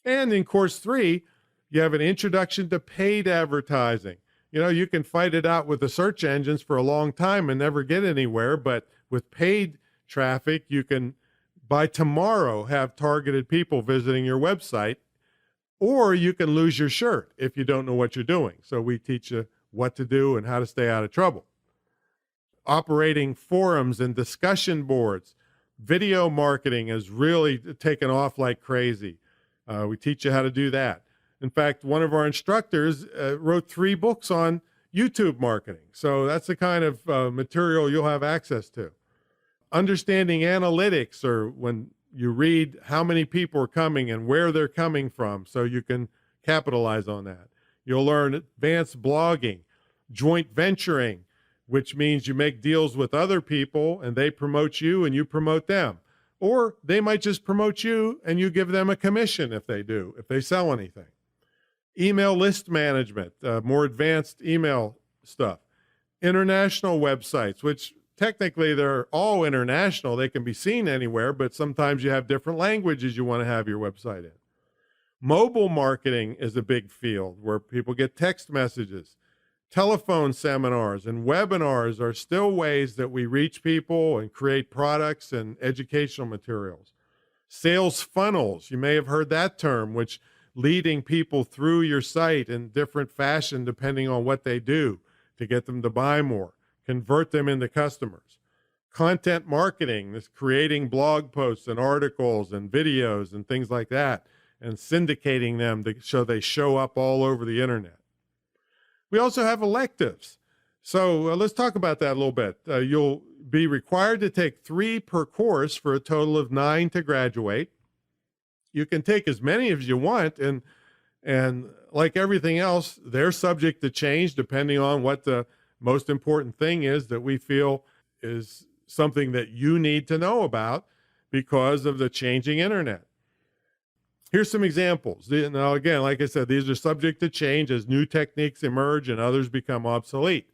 And in course 3, you have an introduction to paid advertising. You know, you can fight it out with the search engines for a long time and never get anywhere, but with paid traffic, you can, by tomorrow, have targeted people visiting your website, or you can lose your shirt if you don't know what you're doing. So we teach you what to do and how to stay out of trouble. Operating forums and discussion boards. Video marketing has really taken off like crazy. We teach you how to do that. In fact, one of our instructors wrote 3 books on YouTube marketing. So that's the kind of material you'll have access to. Understanding analytics, or when you read how many people are coming and where they're coming from, so you can capitalize on that. You'll learn advanced blogging, joint venturing, which means you make deals with other people and they promote you and you promote them. Or they might just promote you and you give them a commission if they sell anything. Email list management, more advanced email stuff. International websites, which technically they're all international. They can be seen anywhere, but sometimes you have different languages you want to have your website in. Mobile marketing is a big field where people get text messages. Telephone seminars and webinars are still ways that we reach people and create products and educational materials. Sales funnels, you may have heard that term, which leading people through your site in different fashion depending on what they do to get them to buy more, convert them into customers. Content marketing, this creating blog posts and articles and videos and things like that, and syndicating them so they show up all over the internet. We also have electives. So let's talk about that a little bit. You'll be required to take 3 per course for a total of 9 to graduate. You can take as many as you want, and like everything else, they're subject to change depending on what the most important thing is that we feel is something that you need to know about because of the changing internet. Here's some examples. Now, again, like I said, these are subject to change as new techniques emerge and others become obsolete.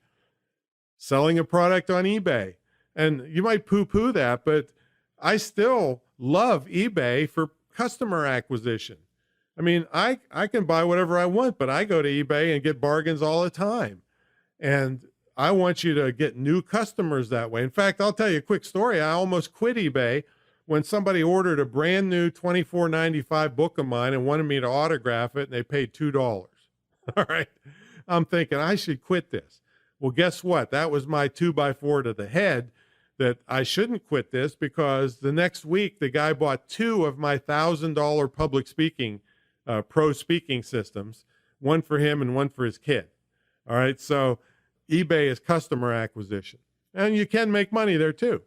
Selling a product on eBay. And you might poo-poo that, but I still love eBay for customer acquisition. I mean, I can buy whatever I want, but I go to eBay and get bargains all the time. And I want you to get new customers that way. In fact, I'll tell you a quick story. I almost quit eBay when somebody ordered a brand new $24.95 book of mine and wanted me to autograph it, and they paid $2. All right. I'm thinking I should quit this. Well, guess what? That was my 2x4 to the head that I shouldn't quit this, because the next week the guy bought 2 of my $1,000 public speaking, pro speaking systems, one for him and one for his kid. All right. So eBay is customer acquisition, and you can make money there too.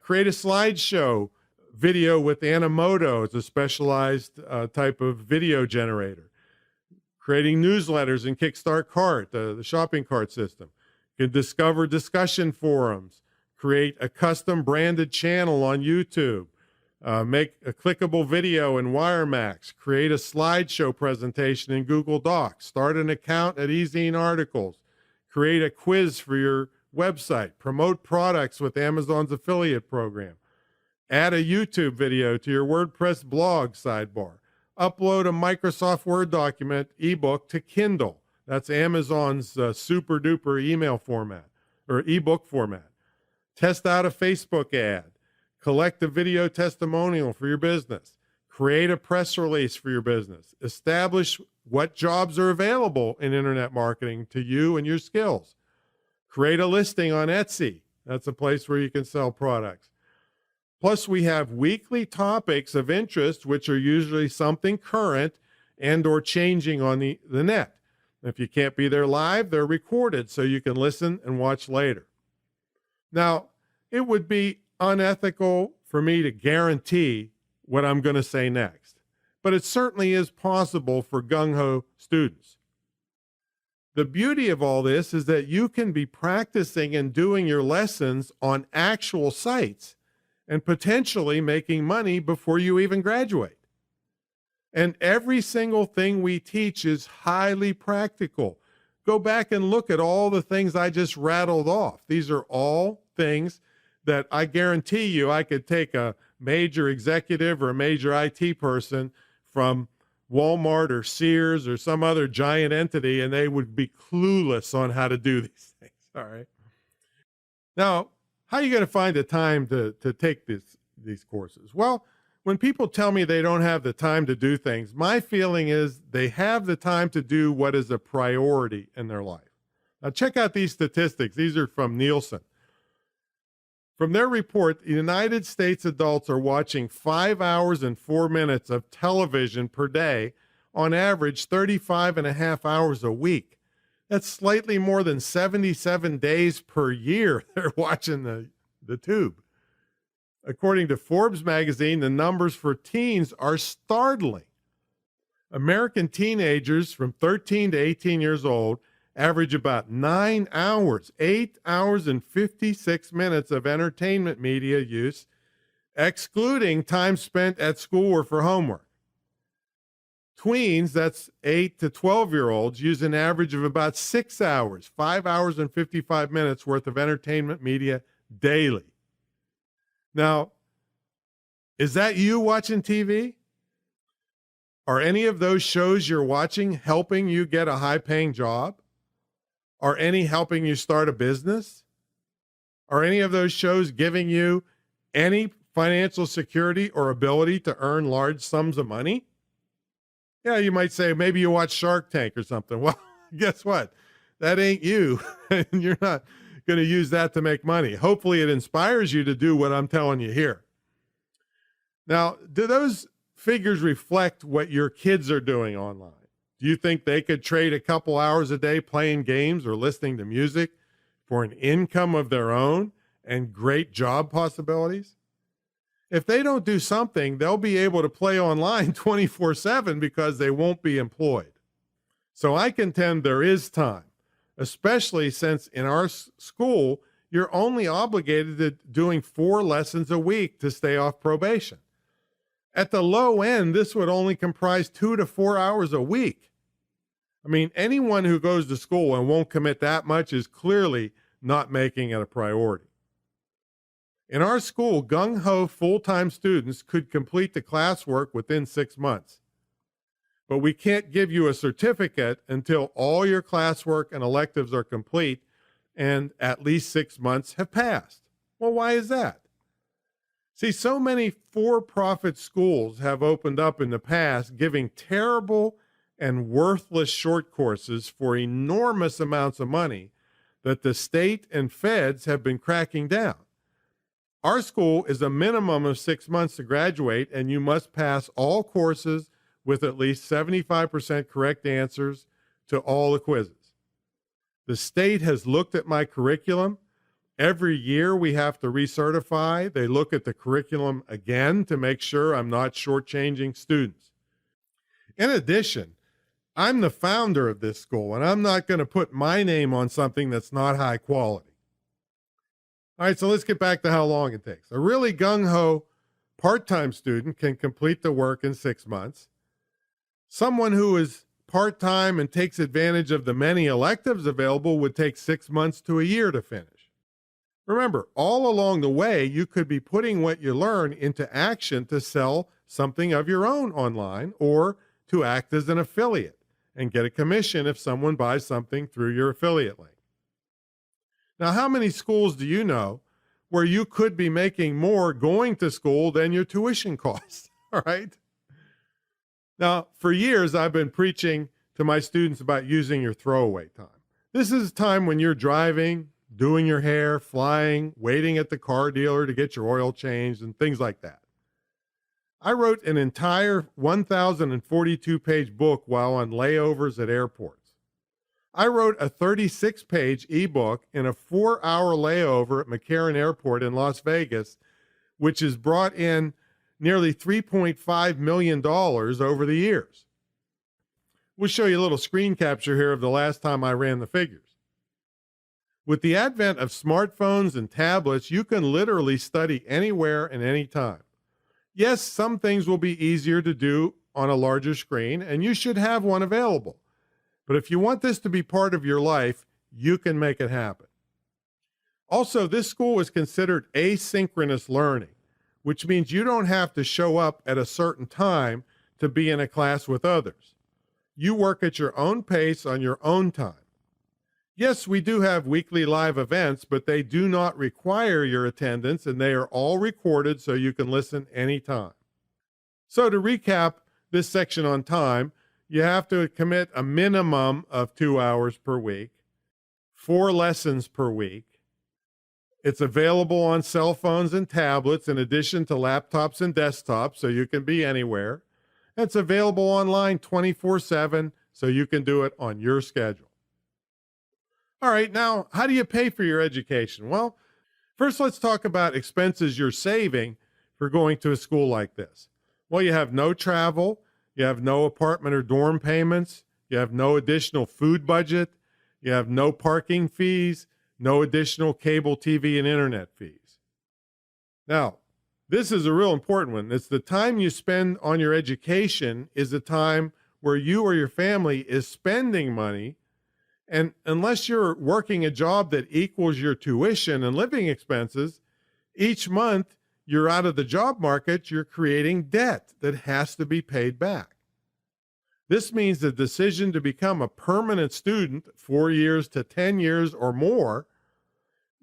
Create a slideshow video with Animoto. It's a specialized type of video generator. Creating newsletters in Kickstart Cart, the shopping cart system. You can discover discussion forums, create a custom branded channel on YouTube, make a clickable video in WireMax, create a slideshow presentation in Google Docs, start an account at eZine Articles, create a quiz for your website, promote products with Amazon's affiliate program, add a YouTube video to your WordPress blog sidebar, upload a Microsoft Word document ebook to Kindle. That's Amazon's super duper email format or ebook format. Test out a Facebook ad. Collect a video testimonial for your business. Create a press release for your business. Establish what jobs are available in internet marketing to you and your skills. Create a listing on Etsy. That's a place where you can sell products. Plus, we have weekly topics of interest, which are usually something current and or changing on the net. If you can't be there live, they're recorded so you can listen and watch later. Now, it would be unethical for me to guarantee what I'm going to say next, but it certainly is possible for gung-ho students. The beauty of all this is that you can be practicing and doing your lessons on actual sites and potentially making money before you even graduate. And every single thing we teach is highly practical. Go back and look at all the things I just rattled off. These are all things that I guarantee you I could take a major executive or a major IT person from Walmart or Sears or some other giant entity, and they would be clueless on how to do these things. All right. Now, how are you going to find the time to take these courses? Well, when people tell me they don't have the time to do things, my feeling is they have the time to do what is a priority in their life. Now, check out these statistics. These are from Nielsen. From their report, the United States adults are watching 5 hours and 4 minutes of television per day, on average 35 and a half hours a week. That's slightly more than 77 days per year they're watching the tube. According to Forbes magazine, the numbers for teens are startling. American teenagers from 13 to 18 years old average about 9 hours, 8 hours and 56 minutes of entertainment media use, excluding time spent at school or for homework. Tweens, that's 8 to 12-year-olds, use an average of about 6 hours, 5 hours and 55 minutes worth of entertainment media daily. Now, is that you watching TV? Are any of those shows you're watching helping you get a high-paying job? Are any helping you start a business? Are any of those shows giving you any financial security or ability to earn large sums of money? Yeah, you might say maybe you watch Shark Tank or something. Well, guess what? That ain't you, and you're not going to use that to make money. Hopefully it inspires you to do what I'm telling you here. Now, do those figures reflect what your kids are doing online? Do you think they could trade a couple hours a day playing games or listening to music for an income of their own and great job possibilities? If they don't do something, they'll be able to play online 24/7 because they won't be employed. So I contend there is time, especially since in our school, you're only obligated to doing 4 lessons a week to stay off probation. At the low end, this would only comprise 2 to 4 hours a week. I mean, anyone who goes to school and won't commit that much is clearly not making it a priority. In our school, gung-ho full-time students could complete the classwork within 6 months. But we can't give you a certificate until all your classwork and electives are complete and at least 6 months have passed. Well, why is that? See, so many for-profit schools have opened up in the past, giving terrible and worthless short courses for enormous amounts of money that the state and feds have been cracking down. Our school is a minimum of 6 months to graduate, and you must pass all courses with at least 75% correct answers to all the quizzes. The state has looked at my curriculum Every year we have to recertify. They look at the curriculum again to make sure I'm not shortchanging students. In addition, I'm the founder of this school, and I'm not going to put my name on something that's not high quality. All right, so let's get back to how long it takes. A really gung-ho part-time student can complete the work in 6 months. Someone who is part-time and takes advantage of the many electives available would take 6 months to a year to finish. Remember, all along the way, you could be putting what you learn into action to sell something of your own online or to act as an affiliate and get a commission if someone buys something through your affiliate link. Now, how many schools do you know where you could be making more going to school than your tuition costs? All right. Now, for years, I've been preaching to my students about using your throwaway time. This is time when you're driving, doing your hair, flying, waiting at the car dealer to get your oil changed, and things like that. I wrote an entire 1,042-page book while on layovers at airports. I wrote a 36-page ebook in a 4-hour layover at McCarran Airport in Las Vegas, which has brought in nearly $3.5 million over the years. We'll show you a little screen capture here of the last time I ran the figures. With the advent of smartphones and tablets, you can literally study anywhere and anytime. Yes, some things will be easier to do on a larger screen, and you should have one available. But if you want this to be part of your life, you can make it happen. Also, this school is considered asynchronous learning, which means you don't have to show up at a certain time to be in a class with others. You work at your own pace on your own time. Yes, we do have weekly live events, but they do not require your attendance, and they are all recorded so you can listen anytime. So to recap this section on time, you have to commit a minimum of 2 hours per week, 4 lessons per week. It's available on cell phones and tablets in addition to laptops and desktops, so you can be anywhere. It's available online 24/7, so you can do it on your schedule. All right, now, how do you pay for your education? Well, first let's talk about expenses you're saving for going to a school like this. Well, you have no travel, you have no apartment or dorm payments, you have no additional food budget, you have no parking fees, no additional cable TV and internet fees. Now, this is a real important one. It's the time you spend on your education is the time where you or your family is spending money. And unless you're working a job that equals your tuition and living expenses, each month you're out of the job market, you're creating debt that has to be paid back. This means the decision to become a permanent student, 4 years to 10 years or more,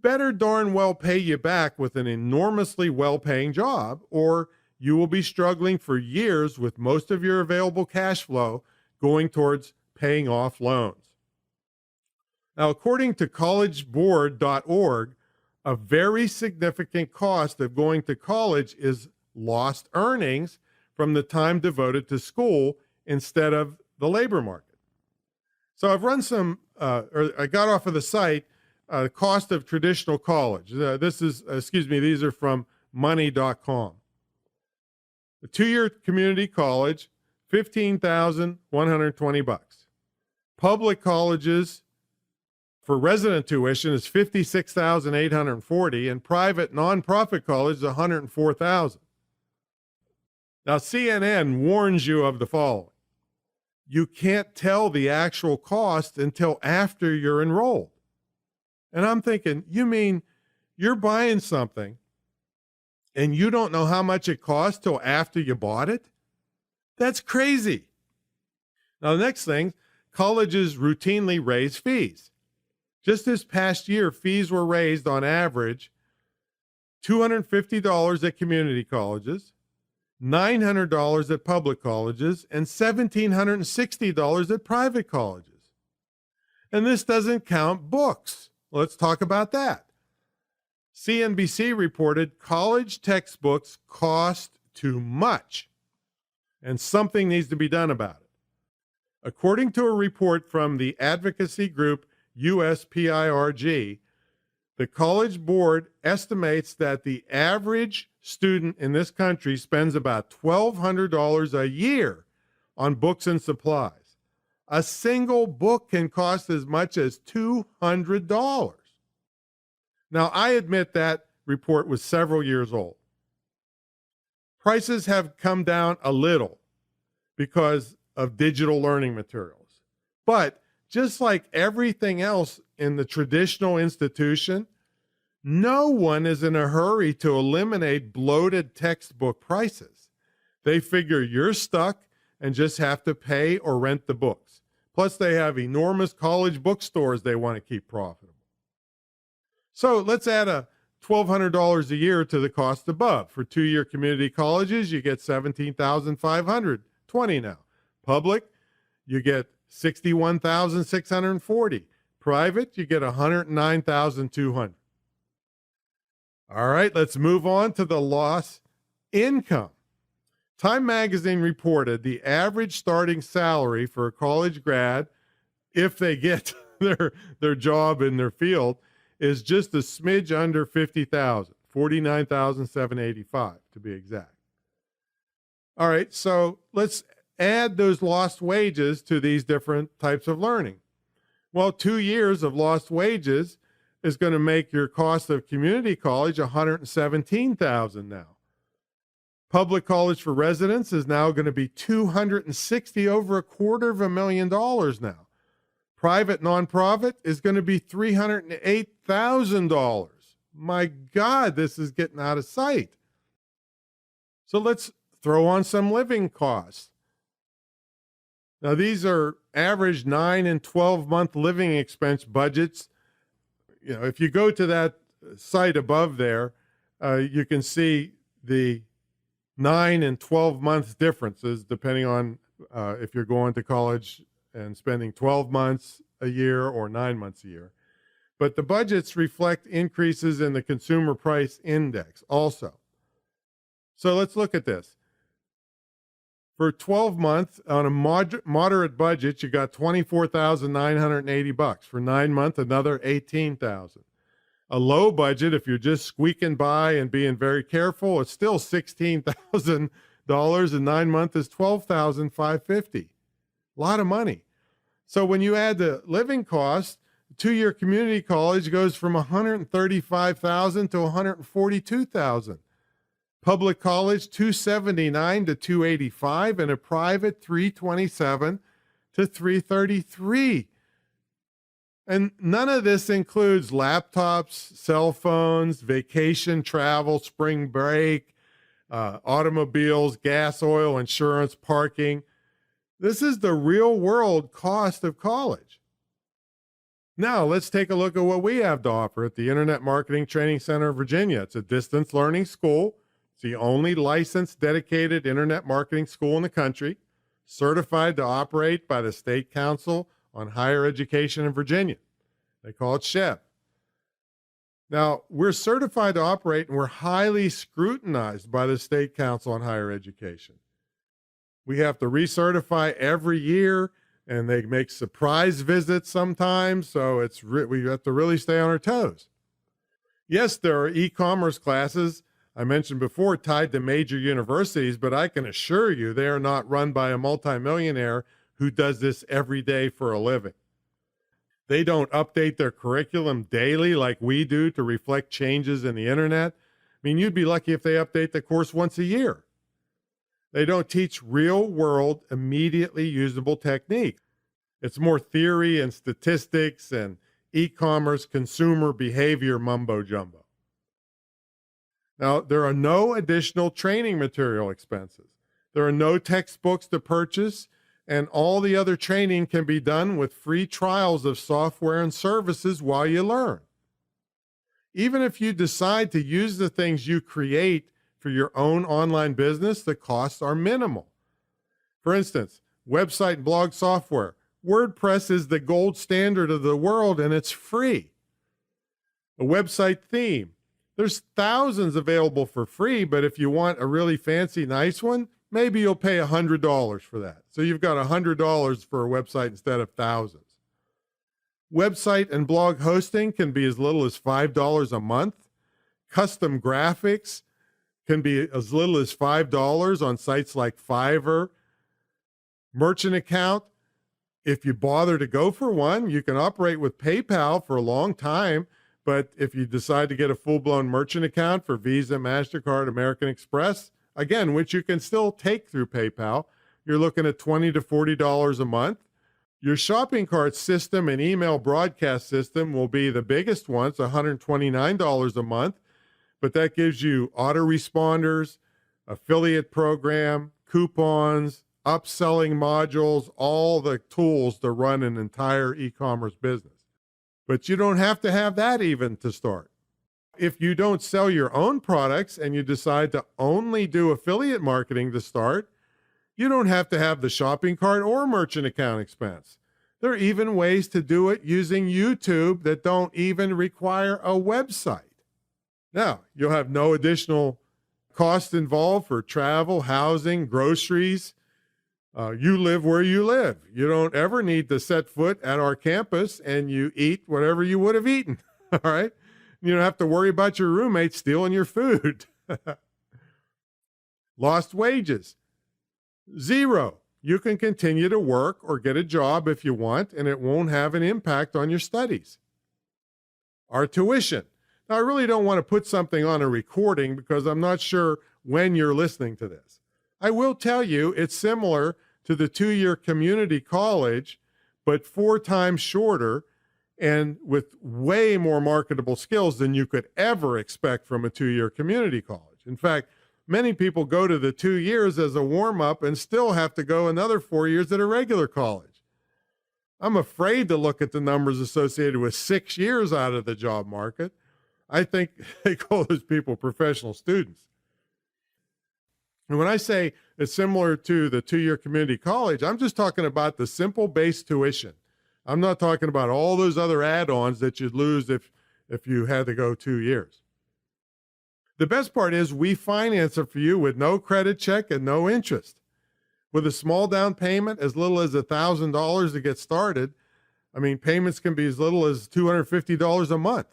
better darn well pay you back with an enormously well-paying job, or you will be struggling for years with most of your available cash flow going towards paying off loans. Now, according to collegeboard.org, a very significant cost of going to college is lost earnings from the time devoted to school instead of the labor market. So I've run I got off of the site, cost of traditional college. These are from money.com. A 2-year community college, $15,120. Public colleges for resident tuition is $56,840, and private nonprofit college is $104,000. Now, CNN warns you of the following. You can't tell the actual cost until after you're enrolled. And I'm thinking, you mean you're buying something and you don't know how much it costs till after you bought it? That's crazy. Now, the next thing, colleges routinely raise fees. Just this past year, fees were raised on average $250 at community colleges, $900 at public colleges, and $1,760 at private colleges. And this doesn't count books. Let's talk about that. CNBC reported college textbooks cost too much, and something needs to be done about it. According to a report from the advocacy group USPIRG, The College Board estimates that the average student in this country spends about $1,200 a year on books and supplies. A single book can cost as much as $200. Now, I admit that report was several years old. Prices have come down a little because of digital learning materials. But just like everything else in the traditional institution, no one is in a hurry to eliminate bloated textbook prices. They figure you're stuck and just have to pay or rent the books. Plus, they have enormous college bookstores they want to keep profitable. So let's add a $1,200 a year to the cost above. For two-year community colleges, you get $17,520 now. Public, you get $61,640. Private, you get $109,200. All right, let's move on to the lost income. Time Magazine reported the average starting salary for a college grad, if they get their job in their field, is just a smidge under $50,000, $49,785 to be exact. All right, so let's add those lost wages to these different types of learning. Well, 2 years of lost wages is going to make your cost of community college $117,000 now. Public college for residents is now going to be $260,000, over $250,000 now. Private nonprofit is going to be $308,000. My God, this is getting out of sight. So let's throw on some living costs. Now, these are average 9 and 12-month living expense budgets. You know, if you go to that site above there, you can see the 9 and 12-month differences depending on if you're going to college and spending 12 months a year or 9 months a year. But the budgets reflect increases in the consumer price index also. So let's look at this. For 12 months on a moderate budget, you got $24,980. For 9 months, another $18,000. A low budget, if you're just squeaking by and being very careful, it's still $16,000, and 9 months is $12,550. A lot of money. So when you add the living costs, two-year community college goes from $135,000 to $142,000. Public college, $279 to $285, and a private, $327 to $333. And none of this includes laptops, cell phones, vacation travel, spring break, automobiles, gas, oil, insurance, parking. This is the real world cost of college. Now, let's take a look at what we have to offer at the Internet Marketing Training Center of Virginia. It's a distance learning school. It's the only licensed, dedicated internet marketing school in the country, certified to operate by the State Council on Higher Education in Virginia. They call it SHEV. Now, we're certified to operate, and we're highly scrutinized by the State Council on Higher Education. We have to recertify every year, and they make surprise visits sometimes, so we have to really stay on our toes. Yes, there are e-commerce classes, I mentioned before, tied to major universities, but I can assure you they are not run by a multimillionaire who does this every day for a living. They don't update their curriculum daily like we do to reflect changes in the internet. I mean, you'd be lucky if they update the course once a year. They don't teach real-world, immediately usable techniques. It's more theory and statistics and e-commerce consumer behavior mumbo-jumbo. Now, there are no additional training material expenses. There are no textbooks to purchase, and all the other training can be done with free trials of software and services while you learn. Even if you decide to use the things you create for your own online business, the costs are minimal. For instance, website and blog software. WordPress is the gold standard of the world, and it's free. A website theme. There's thousands available for free, but if you want a really fancy, nice one, maybe you'll pay $100 for that. So you've got $100 for a website instead of thousands. Website and blog hosting can be as little as $5 a month. Custom graphics can be as little as $5 on sites like Fiverr. Merchant account, if you bother to go for one, you can operate with PayPal for a long time. But if you decide to get a full-blown merchant account for Visa, MasterCard, American Express, again, which you can still take through PayPal, you're looking at $20 to $40 a month. Your shopping cart system and email broadcast system will be the biggest ones, $129 a month. But that gives you autoresponders, affiliate program, coupons, upselling modules, all the tools to run an entire e-commerce business. But you don't have to have that even to start. If you don't sell your own products and you decide to only do affiliate marketing to start, you don't have to have the shopping cart or merchant account expense. There are even ways to do it using YouTube that don't even require a website. Now, you'll have no additional cost involved for travel, housing, groceries. You live where you live. You don't ever need to set foot at our campus, and you eat whatever you would have eaten, all right? You don't have to worry about your roommate stealing your food. Lost wages, 0. You can continue to work or get a job if you want, and it won't have an impact on your studies. Our tuition. Now, I really don't want to put something on a recording because I'm not sure when you're listening to this. I will tell you it's similar to the 2-year community college, but 4 times shorter and with way more marketable skills than you could ever expect from a 2-year community college. In fact, many people go to the 2 years as a warm-up and still have to go another 4 years at a regular college. I'm afraid to look at the numbers associated with 6 years out of the job market. I think they call those people professional students. And when I say it's similar to the 2-year community college, I'm just talking about the simple base tuition. I'm not talking about all those other add-ons that you'd lose if you had to go 2 years. The best part is we finance it for you with no credit check and no interest. With a small down payment, as little as $1,000 to get started, payments can be as little as $250 a month.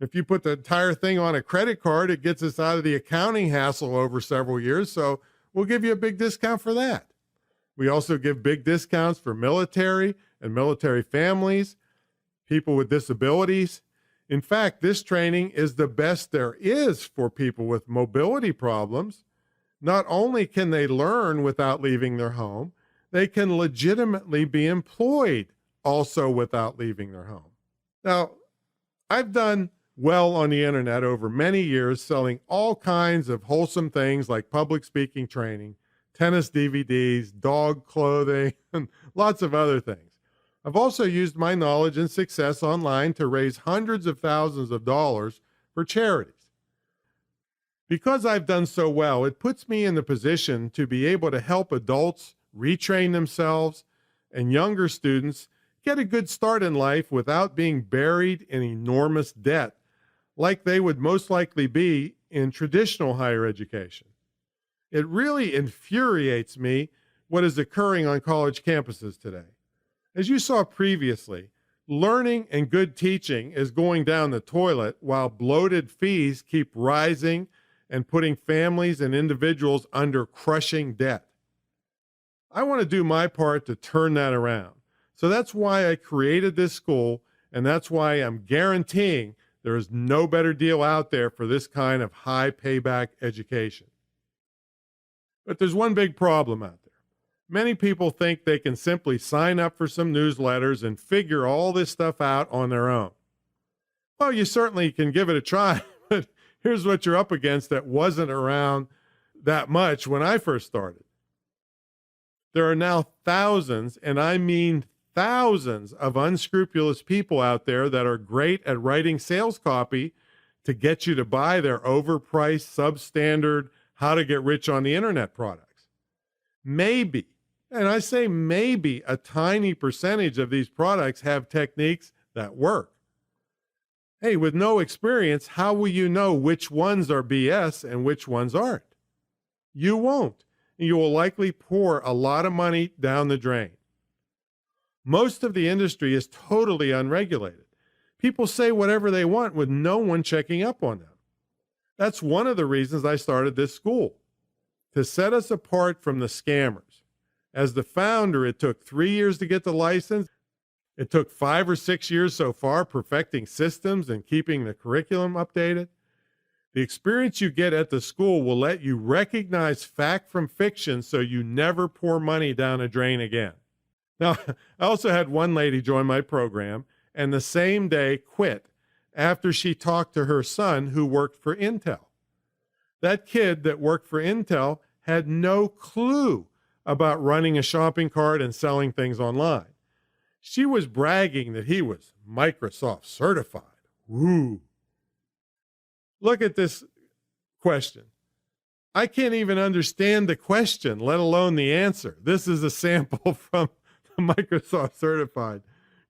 If you put the entire thing on a credit card, it gets us out of the accounting hassle over several years, so we'll give you a big discount for that. We also give big discounts for military and military families, people with disabilities. In fact, this training is the best there is for people with mobility problems. Not only can they learn without leaving their home, they can legitimately be employed also without leaving their home. Now, I've done well on the internet over many years selling all kinds of wholesome things like public speaking training, tennis DVDs, dog clothing, and lots of other things. I've also used my knowledge and success online to raise hundreds of thousands of dollars for charities. Because I've done so well, it puts me in the position to be able to help adults retrain themselves and younger students get a good start in life without being buried in enormous debt like they would most likely be in traditional higher education. It really infuriates me what is occurring on college campuses today. As you saw previously, learning and good teaching is going down the toilet while bloated fees keep rising and putting families and individuals under crushing debt. I want to do my part to turn that around. So that's why I created this school, and that's why I'm guaranteeing there is no better deal out there for this kind of high payback education. But there's one big problem out there. Many people think they can simply sign up for some newsletters and figure all this stuff out on their own. Well, you certainly can give it a try, but here's what you're up against that wasn't around that much when I first started. There are now thousands, and I mean thousands, of unscrupulous people out there that are great at writing sales copy to get you to buy their overpriced, substandard, how to get rich on the internet products. Maybe, and I say maybe, a tiny percentage of these products have techniques that work. Hey, with no experience, how will you know which ones are BS and which ones aren't? You won't. You will likely pour a lot of money down the drain. Most of the industry is totally unregulated. People say whatever they want with no one checking up on them. That's one of the reasons I started this school, to set us apart from the scammers. As the founder, it took 3 years to get the license. It took 5 or 6 years so far perfecting systems and keeping the curriculum updated. The experience you get at the school will let you recognize fact from fiction so you never pour money down a drain again. Now, I also had one lady join my program and the same day quit after she talked to her son who worked for Intel. That kid that worked for Intel had no clue about running a shopping cart and selling things online. She was bragging that he was Microsoft certified. Woo. Look at this question. I can't even understand the question, let alone the answer. This is a sample from the Microsoft certified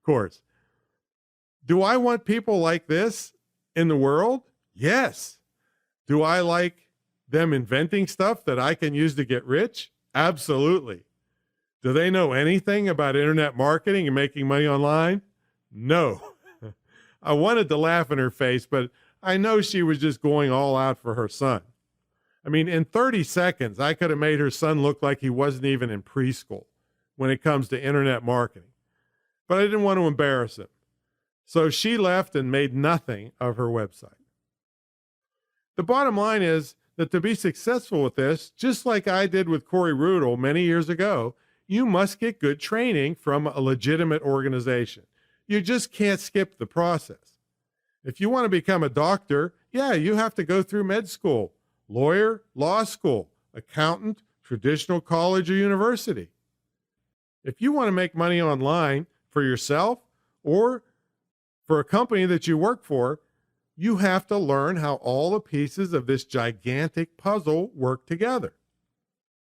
course. Do I want people like this in the world? Yes. Do I like them inventing stuff that I can use to get rich? Absolutely. Do they know anything about internet marketing and making money online? No. I wanted to laugh in her face, but I know she was just going all out for her son. I mean, in 30 seconds, I could have made her son look like he wasn't even in preschool when it comes to internet marketing. But I didn't want to embarrass him. So she left and made nothing of her website. The bottom line is that to be successful with this, just like I did with Corey Rudel many years ago, you must get good training from a legitimate organization. You just can't skip the process. If you want to become a doctor, yeah, you have to go through med school, lawyer, law school, accountant, traditional college or university. If you want to make money online for yourself or for a company that you work for, you have to learn how all the pieces of this gigantic puzzle work together.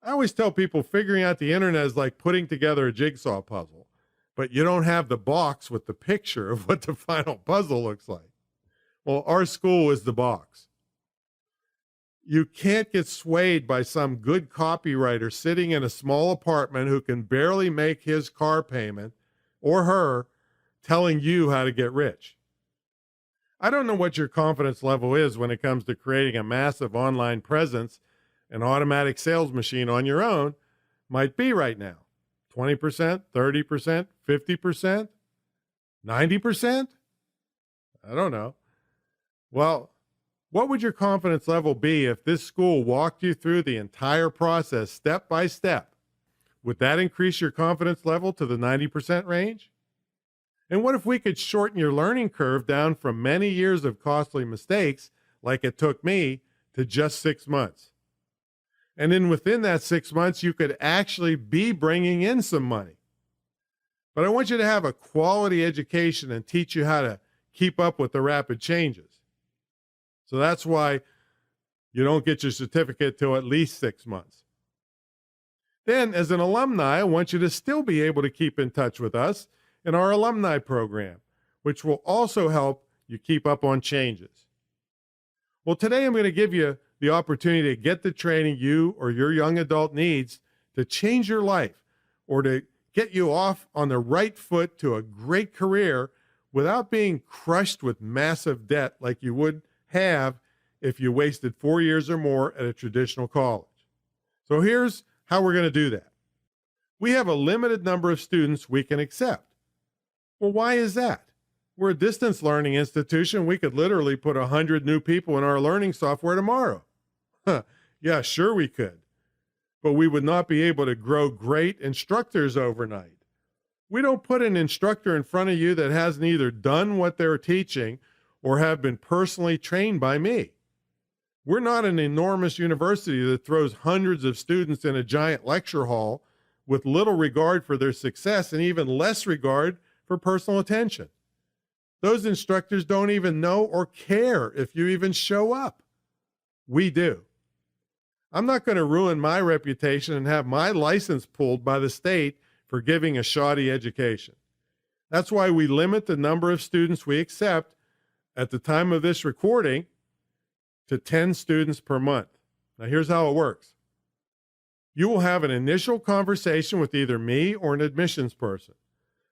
I always tell people figuring out the internet is like putting together a jigsaw puzzle, but you don't have the box with the picture of what the final puzzle looks like. Well, our school is the box. You can't get swayed by some good copywriter sitting in a small apartment who can barely make his car payment or her telling you how to get rich. I don't know what your confidence level is when it comes to creating a massive online presence. An automatic sales machine on your own might be right now. 20%, 30%, 50%, 90%? I don't know. Well, what would your confidence level be if this school walked you through the entire process step by step? Would that increase your confidence level to the 90% range? And what if we could shorten your learning curve down from many years of costly mistakes, like it took me, to just 6 months? And then within that 6 months, you could actually be bringing in some money. But I want you to have a quality education and teach you how to keep up with the rapid changes. So that's why you don't get your certificate till at least 6 months. Then, as an alumni, I want you to still be able to keep in touch with us in our alumni program, which will also help you keep up on changes. Well, today I'm going to give you the opportunity to get the training you or your young adult needs to change your life or to get you off on the right foot to a great career without being crushed with massive debt like you would have if you wasted 4 years or more at a traditional college. So here's how we're going to do that. We have a limited number of students we can accept. Well, why is that? We're a distance learning institution. We could literally put 100 new people in our learning software tomorrow. Yeah, sure we could. But we would not be able to grow great instructors overnight. We don't put an instructor in front of you that hasn't either done what they're teaching or have been personally trained by me. We're not an enormous university that throws hundreds of students in a giant lecture hall with little regard for their success and even less regard for personal attention. Those instructors don't even know or care if you even show up. We do. I'm not going to ruin my reputation and have my license pulled by the state for giving a shoddy education. That's why we limit the number of students we accept at the time of this recording to 10 students per month. Now, here's how it works. You will have an initial conversation with either me or an admissions person.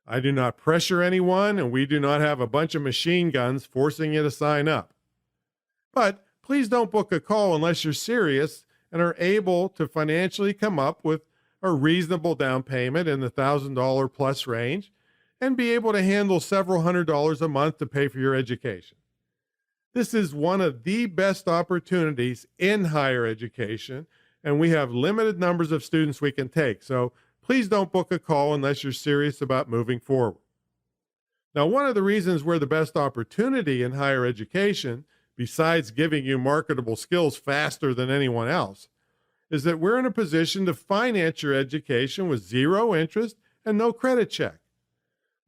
I do not pressure anyone, and we do not have a bunch of machine guns forcing you to sign up. But please don't book a call unless you're serious and are able to financially come up with a reasonable down payment in the $1,000 plus range and be able to handle several $100s a month to pay for your education. This is one of the best opportunities in higher education, and we have limited numbers of students we can take. So please don't book a call unless you're serious about moving forward. Now, one of the reasons we're the best opportunity in higher education, besides giving you marketable skills faster than anyone else, is that we're in a position to finance your education with zero interest and no credit check.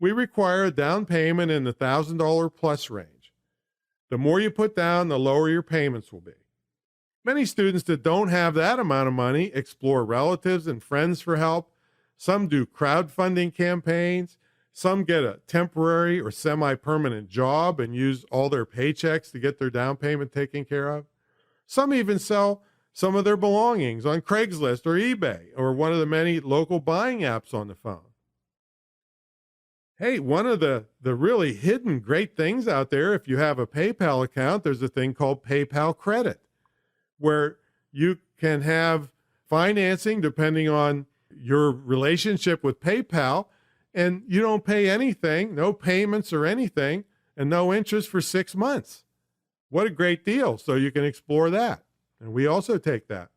We require a down payment in the $1,000 plus range. The more you put down, the lower your payments will be. Many students that don't have that amount of money explore relatives and friends for help. Some do crowdfunding campaigns. Some get a temporary or semi-permanent job and use all their paychecks to get their down payment taken care of. Some even sell some of their belongings on Craigslist or eBay or one of the many local buying apps on the phone. Hey, one of the really hidden great things out there, if you have a PayPal account, there's a thing called PayPal Credit, where you can have financing depending on your relationship with PayPal, and you don't pay anything, no payments or anything, and no interest for 6 months. What a great deal. So you can explore that. And we also take that.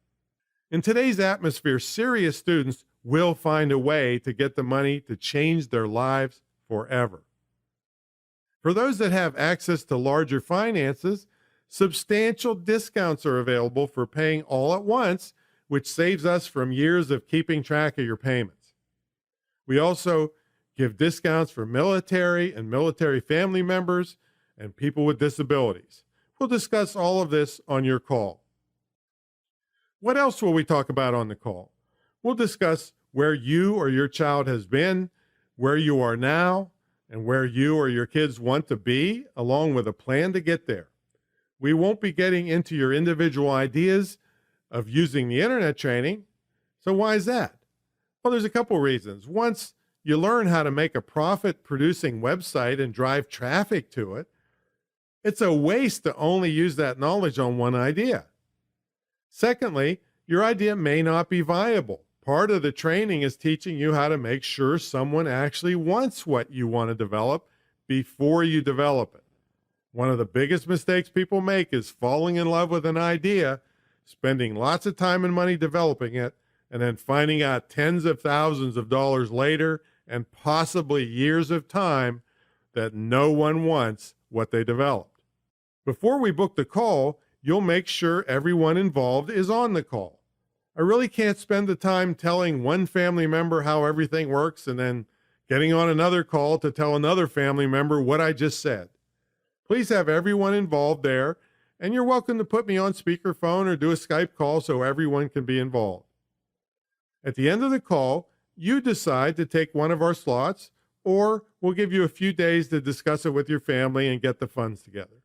In today's atmosphere, serious students will find a way to get the money to change their lives forever. For those that have access to larger finances, substantial discounts are available for paying all at once, which saves us from years of keeping track of your payments. We also give discounts for military and military family members and people with disabilities. We'll discuss all of this on your call. What else will we talk about on the call? We'll discuss where you or your child has been, where you are now, and where you or your kids want to be, along with a plan to get there. We won't be getting into your individual ideas of using the internet training. So why is that? Well, there's a couple reasons. Once you learn how to make a profit-producing website and drive traffic to it, it's a waste to only use that knowledge on one idea. Secondly, your idea may not be viable. Part of the training is teaching you how to make sure someone actually wants what you want to develop before you develop it. One of the biggest mistakes people make is falling in love with an idea, spending lots of time and money developing it, and then finding out tens of thousands of dollars later and possibly years of time that no one wants what they developed. Before we book the call, you'll make sure everyone involved is on the call. I really can't spend the time telling one family member how everything works and then getting on another call to tell another family member what I just said. Please have everyone involved there, and you're welcome to put me on speakerphone or do a Skype call so everyone can be involved. At the end of the call, you decide to take one of our slots, or we'll give you a few days to discuss it with your family and get the funds together.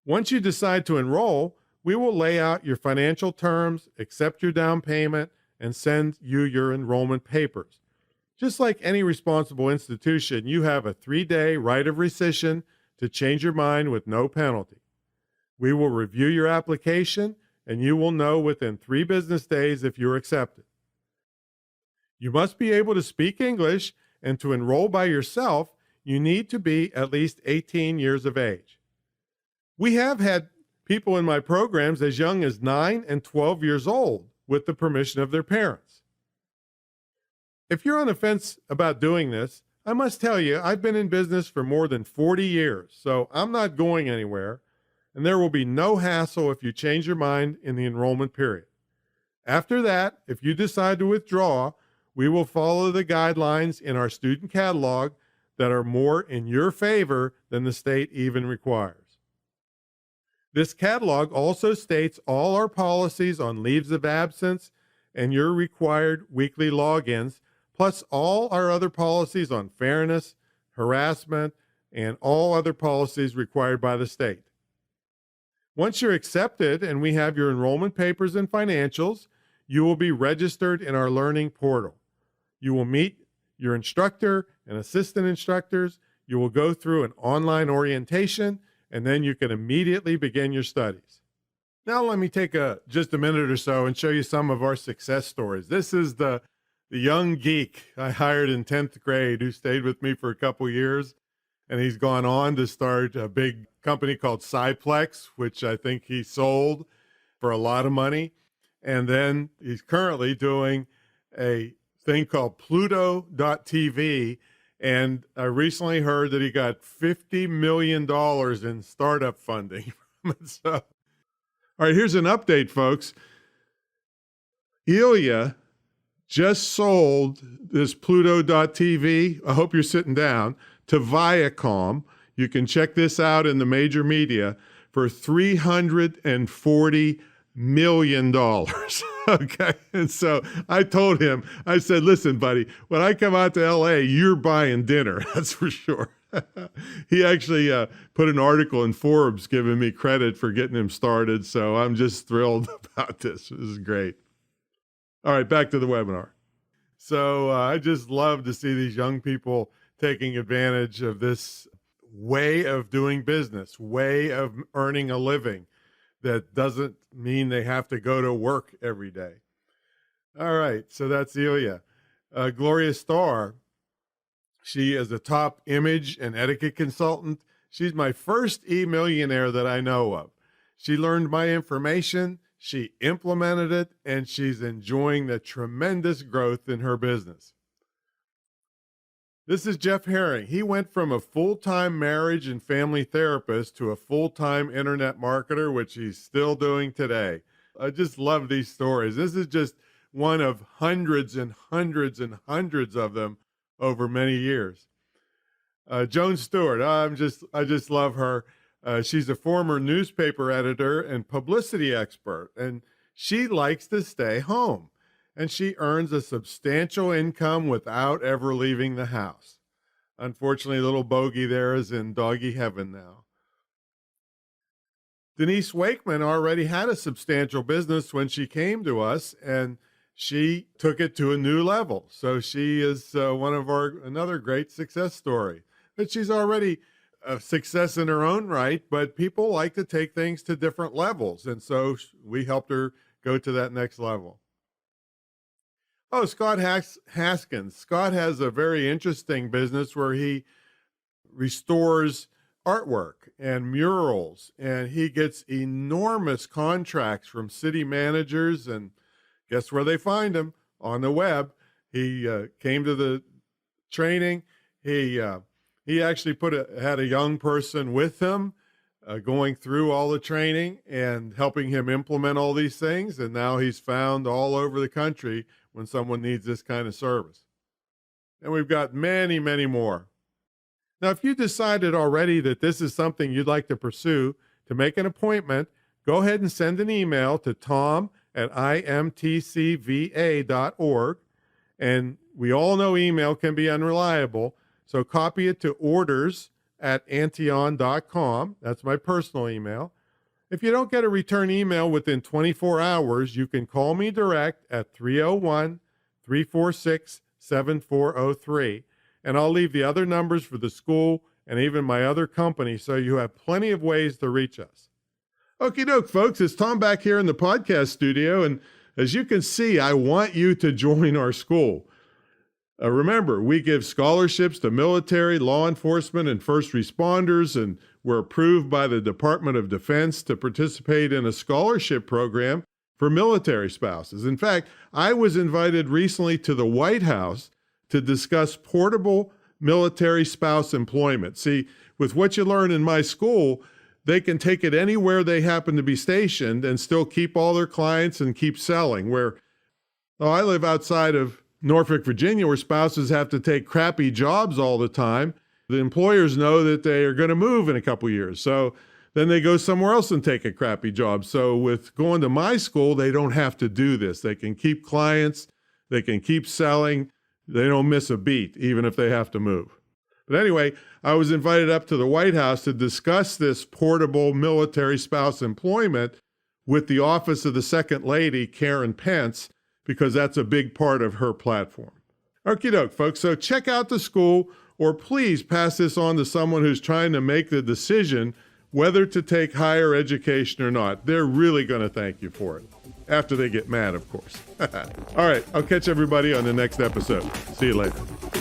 Once you decide to enroll, we will lay out your financial terms, accept your down payment, and send you your enrollment papers. Just like any responsible institution, you have a 3-day right of rescission to change your mind with no penalty. We will review your application, and you will know within 3 business days if you're accepted. You must be able to speak English, and to enroll by yourself, you need to be at least 18 years of age. We have had people in my programs as young as 9 and 12 years old with the permission of their parents. If you're on the fence about doing this, I must tell you, I've been in business for more than 40 years, so I'm not going anywhere, and there will be no hassle if you change your mind in the enrollment period. After that, if you decide to withdraw, we will follow the guidelines in our student catalog that are more in your favor than the state even requires. This catalog also states all our policies on leaves of absence and your required weekly logins, plus all our other policies on fairness, harassment, and all other policies required by the state. Once you're accepted and we have your enrollment papers and financials, you will be registered in our learning portal. You will meet your instructor and assistant instructors. You will go through an online orientation, and then you can immediately begin your studies. Now let me take just a minute or so and show you some of our success stories. This is the young geek I hired in 10th grade who stayed with me for a couple years, and he's gone on to start a big company called Cyplex, which I think he sold for a lot of money. And then he's currently doing a thing called Pluto.tv. And I recently heard that he got $50 million in startup funding. So, all right, here's an update, folks. Ilya just sold this Pluto.tv. I hope you're sitting down, to Viacom. You can check this out in the major media for $340 million. Okay. And so I told him, I said, listen, buddy, when I come out to LA, you're buying dinner. That's for sure. He actually put an article in Forbes giving me credit for getting him started. So I'm just thrilled about this. This is great. All right, back to the webinar. So I just love to see these young people taking advantage of this way of doing business, way of earning a living that doesn't mean they have to go to work every day. All right, so that's Ilya. Gloria Starr, she is a top image and etiquette consultant. She's my first e-millionaire that I know of. She learned my information, she implemented it, and she's enjoying the tremendous growth in her business. This is Jeff Herring. He went from a full-time marriage and family therapist to a full-time internet marketer, which he's still doing today. I just love these stories. This is just one of hundreds and hundreds and hundreds of them over many years. Joan Stewart, I just love her. She's a former newspaper editor and publicity expert, and she likes to stay home. And she earns a substantial income without ever leaving the house. Unfortunately, little Bogey there is in doggy heaven now. Denise Wakeman already had a substantial business when she came to us, and she took it to a new level. So she is another great success story. But she's already a success in her own right, but people like to take things to different levels. And so we helped her go to that next level. Oh, Scott Haskins. Scott has a very interesting business where he restores artwork and murals, and he gets enormous contracts from city managers, and guess where they find him? On the web. He came to the training. He actually had a young person with him going through all the training and helping him implement all these things, and now he's found all over the country when someone needs this kind of service. And we've got many, many more. Now, if you decided already that this is something you'd like to pursue, to make an appointment, go ahead and send an email to tom@imtcva.org. And we all know email can be unreliable, so copy it to orders@antion.com. That's my personal email. If you don't get a return email within 24 hours, you can call me direct at 301-346-7403, and I'll leave the other numbers for the school and even my other company, so you have plenty of ways to reach us. Okie doke, folks, it's Tom back here in the podcast studio, and as you can see, I want you to join our school. Remember, we give scholarships to military, law enforcement, and first responders, and we're approved by the Department of Defense to participate in a scholarship program for military spouses. In fact, I was invited recently to the White House to discuss portable military spouse employment. See, with what you learn in my school, they can take it anywhere they happen to be stationed and still keep all their clients and keep selling. I live outside of Norfolk, Virginia, where spouses have to take crappy jobs all the time. The employers know that they are going to move in a couple years. So then they go somewhere else and take a crappy job. So with going to my school, they don't have to do this. They can keep clients. They can keep selling. They don't miss a beat, even if they have to move. But anyway, I was invited up to the White House to discuss this portable military spouse employment with the office of the Second Lady, Karen Pence, because that's a big part of her platform. Okie doke, folks. So check out the school, or please pass this on to someone who's trying to make the decision whether to take higher education or not. They're really going to thank you for it. After they get mad, of course. All right. I'll catch everybody on the next episode. See you later.